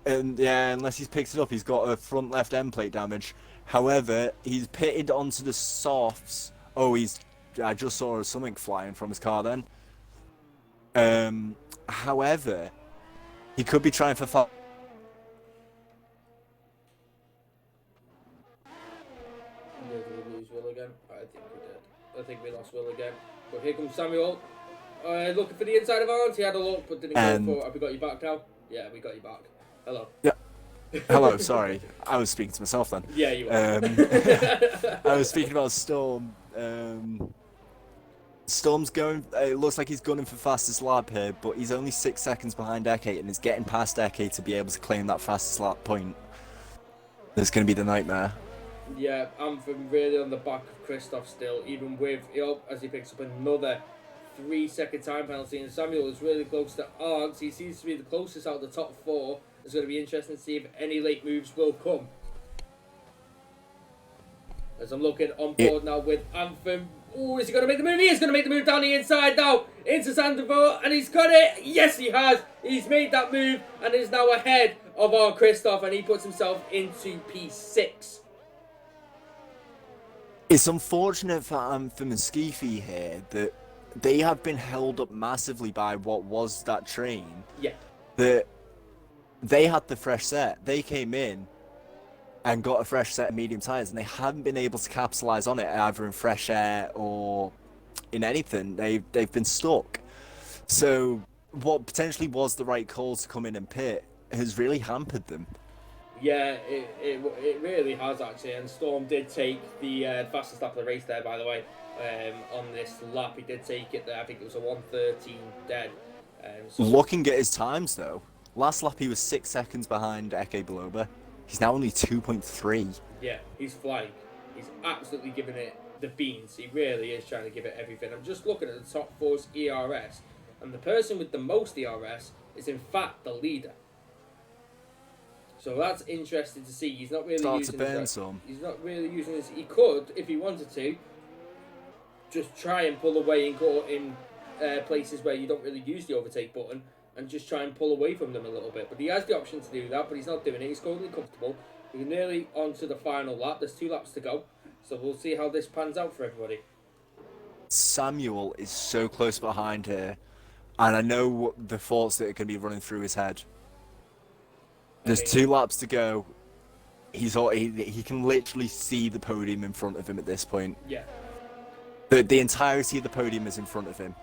yeah, unless he's picked it up, he's got a front left end plate damage. However, he's pitted onto the softs. Oh, I just saw something flying from his car then. However, he could be trying for foul. Did we lose Will again? I think we did. I think we lost Will again. But here comes Samuel. Looking for the inside of arms. He had a look, but didn't go for it. Have we got you back now? Yeah, we got you back. Hello. Yeah. Hello, sorry. I was speaking to myself then. Yeah, you were. I was speaking about Storm. Storm's going... it looks like he's gunning for fastest lap here, but he's only 6 seconds behind Eke, and is getting past Eke to be able to claim that fastest lap point. That's going to be the nightmare. Yeah, Anthem really on the back of Christoph still, even with... as he picks up another 3-second time penalty, and Samuel is really close to Args. He seems to be the closest out of the top 4. It's going to be interesting to see if any late moves will come. As I'm looking on board now with Anthem. Oh, is he going to make the move? He is going to make the move down the inside now into Sandoval, and he's got it. Yes, he has. He's made that move and is now ahead of our Christoph, and he puts himself into P6. It's unfortunate for Anthem and Skeefy here that they have been held up massively by what was that train. Yeah. That they had the fresh set. They came in and got a fresh set of medium tyres, and they haven't been able to capitalise on it either in fresh air or in anything. They've been stuck. So what potentially was the right call to come in and pit has really hampered them. Yeah, it really has actually, and Storm did take the fastest lap of the race there, by the way. On this lap, he did take it there. I think it was a 1:13 dead. Looking at his times though, last lap he was 6 seconds behind Eke Beloba. He's now only 2.3. Yeah, he's flying. He's absolutely giving it the beans. He really is trying to give it everything. I'm just looking at the top 4's ERS, and the person with the most ERS is in fact the leader. So that's interesting to see. He's not really He's not really using his. He could, if he wanted to, just try and pull away and go in places where you don't really use the overtake button, and just try and pull away from them a little bit. But he has the option to do that, but he's not doing it. He's currently comfortable. We're nearly on to the final lap. There's 2 laps to go, so we'll see how this pans out for everybody. Samuel is so close behind here, and I know the thoughts that are going to be running through his head. There's 2 laps to go. He can literally see the podium in front of him at this point. Yeah. The entirety of the podium is in front of him.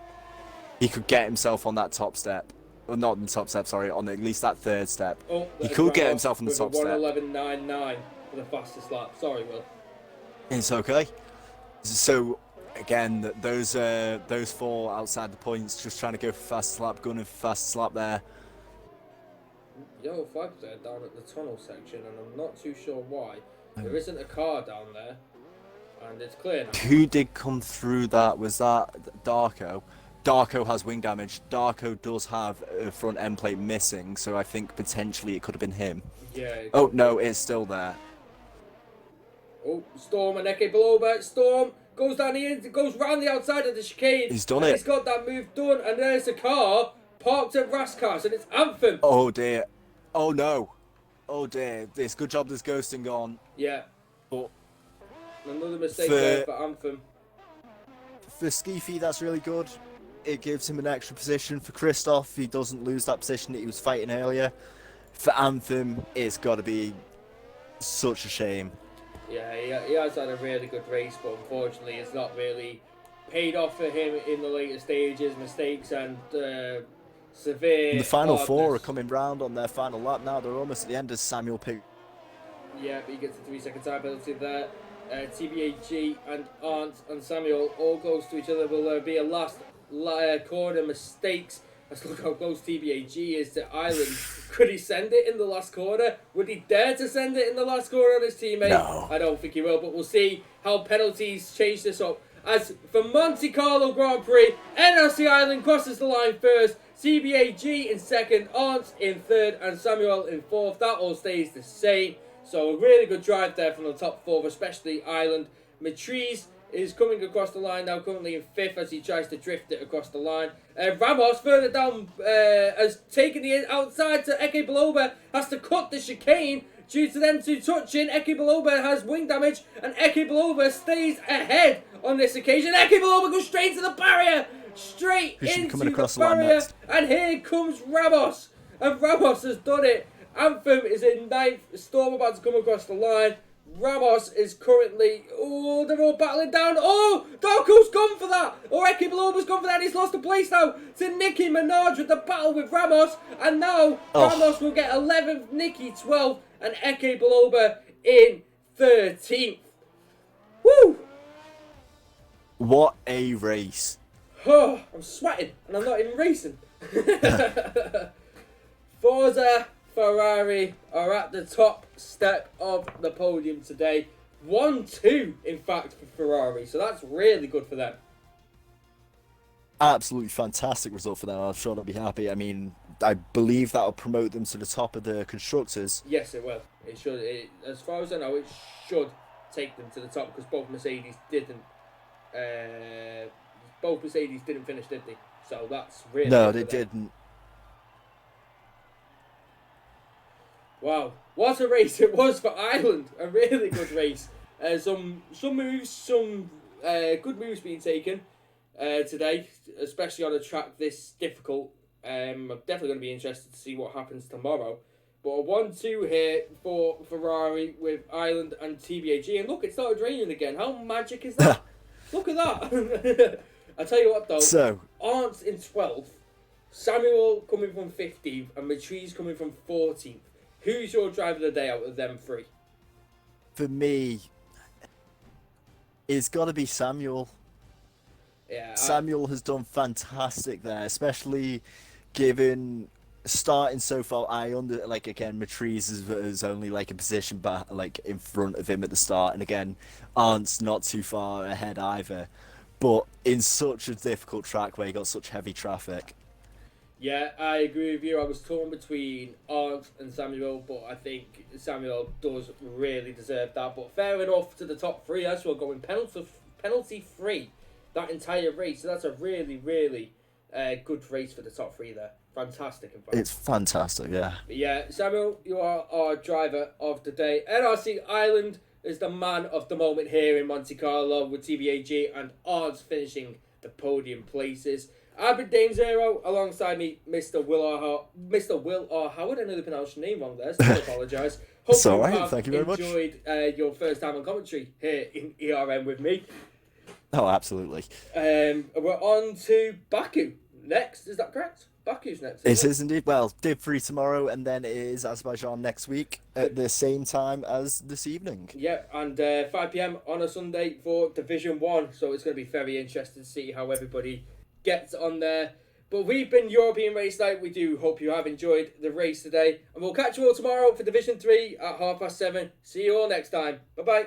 He could get himself on that top step. Well, not on the top step, sorry, on at least that 3rd step. Oh, he could get himself on the top step. 1:11.99 for the fastest lap. Sorry, Will. It's okay. So, again, those 4 outside the points, just trying to go for fastest lap, gunning for fastest lap there. Yellow flags are down at the tunnel section, and I'm not too sure why. There isn't a car down there. And it's clear now. Who did come through that? Was that Darko? Darko has wing damage. Darko does have a front end plate missing, so I think potentially it could have been him. Yeah. It Oh, could no, be. it's still there. Oh, Storm and Eke below, but Storm goes down the end, goes round the outside of the chicane. He's done and it. He's got that move done, and there's the car parked at Rascas, and it's Anthem. Oh, dear. Oh, no. Oh, dear. It's good job there's ghosting on. Yeah. But Another mistake there for Anthem. for Skeefy, that's really good. It gives him an extra position. For Christoph, he doesn't lose that position that he was fighting earlier. For Anthem, it's got to be such a shame. Yeah, he has had a really good race, but unfortunately it's not really paid off for him in the later stages. Mistakes and severe And the final four are hardness. coming round on their final lap now. They're almost at the end as Samuel picked. Yeah, but he gets a 3-second time penalty there. TBAG and Arndt and Samuel all close to each other. Will there be a last corner mistakes? Let's look how close TBAG is to Ireland. Could he send it in the last corner? Would he dare to send it in the last corner on his teammate? No. I don't think he will, but we'll see how penalties change this up. As for Monte Carlo Grand Prix, NRC Ireland crosses the line first. TBAG in second, Arndt in third, and Samuel in fourth. That all stays the same. So a really good drive there from the top four, especially Ireland. Matrice is coming across the line now, currently in fifth as he tries to drift it across the line. Ramos further down has taken the outside to Eke Beloba, has to cut the chicane due to them two touching. Eke Beloba has wing damage and Eke Beloba stays ahead on this occasion. Eke Beloba goes straight to the barrier, straight Who should be into coming across the the line barrier, next? and here comes Ramos, and Ramos has done it. Anthem is in ninth, Storm about to come across the line. Ramos is currently... Oh, they're all battling down. Oh, Darko's gone for that. Or Eke Beloba's gone for that. He's lost the place now to Nicki Minaj with the battle with Ramos. And now Ramos will get 11th, Nicki 12th, and Eke Beloba in 13th. Woo! What a race. Oh, I'm sweating and I'm not even racing. Forza Ferrari are at the top step of the podium today. 1-2, in fact, for Ferrari. So that's really good for them. Absolutely fantastic result for them. I'm sure they'll be happy. I mean, I believe that'll promote them to the top of the constructors. Yes, it will. It should. As far as I know, it should take them to the top because both Mercedes didn't. Both Mercedes didn't finish, did they? So that's really No, good they for them. didn't. Wow, what a race it was for Ireland! A really good race. Some moves, some good moves being taken today, especially on a track this difficult. I'm definitely going to be interested to see what happens tomorrow. But a 1-2 here for Ferrari with Ireland and TBAG. And look, it started raining again. How magic is that? Look at that. I tell you what though, So, Arndt's in 12th, Samuel coming from 15th, and Matrice coming from 14th. Who's your driver of the day out of them three? for me, it's got to be Samuel. Yeah, Samuel has done fantastic there, especially given starting so far. Again, Matrice is only like a position back, like in front of him at the start, and again, Arndt's not too far ahead either. But in such a difficult track where you got such heavy traffic, Yeah, I agree with you. I was torn between Arndt and Samuel, but I think Samuel does really deserve that. But fair enough to the top three as well, going penalty free that entire race. So that's a really, really good race for the top three there. Fantastic, in fact. it's fantastic. Yeah. But yeah, Samuel, you are our driver of the day. NRC Ireland is the man of the moment here in Monte Carlo with TBAG and Arndt finishing the podium places. I've been Dame Zero, alongside me, Mr. Will R. Howard. I nearly pronounced your name wrong there, so I apologise. Hope It's all you right, have thank you very much. enjoyed your first time on commentary here in ERN with me. Oh, absolutely. We're on to Baku next, is that correct? Baku's next, It isn't is indeed. Well, Div 3 tomorrow, and then it is Azerbaijan next week at the same time as this evening. Yeah, and 5 p.m. on a Sunday for Division 1, so it's going to be very interesting to see how everybody gets on there. But we've been European Race Night. We do hope you have enjoyed the race today, and we'll catch you all tomorrow for Division 3 at 7:30. See you all next time. Bye-bye.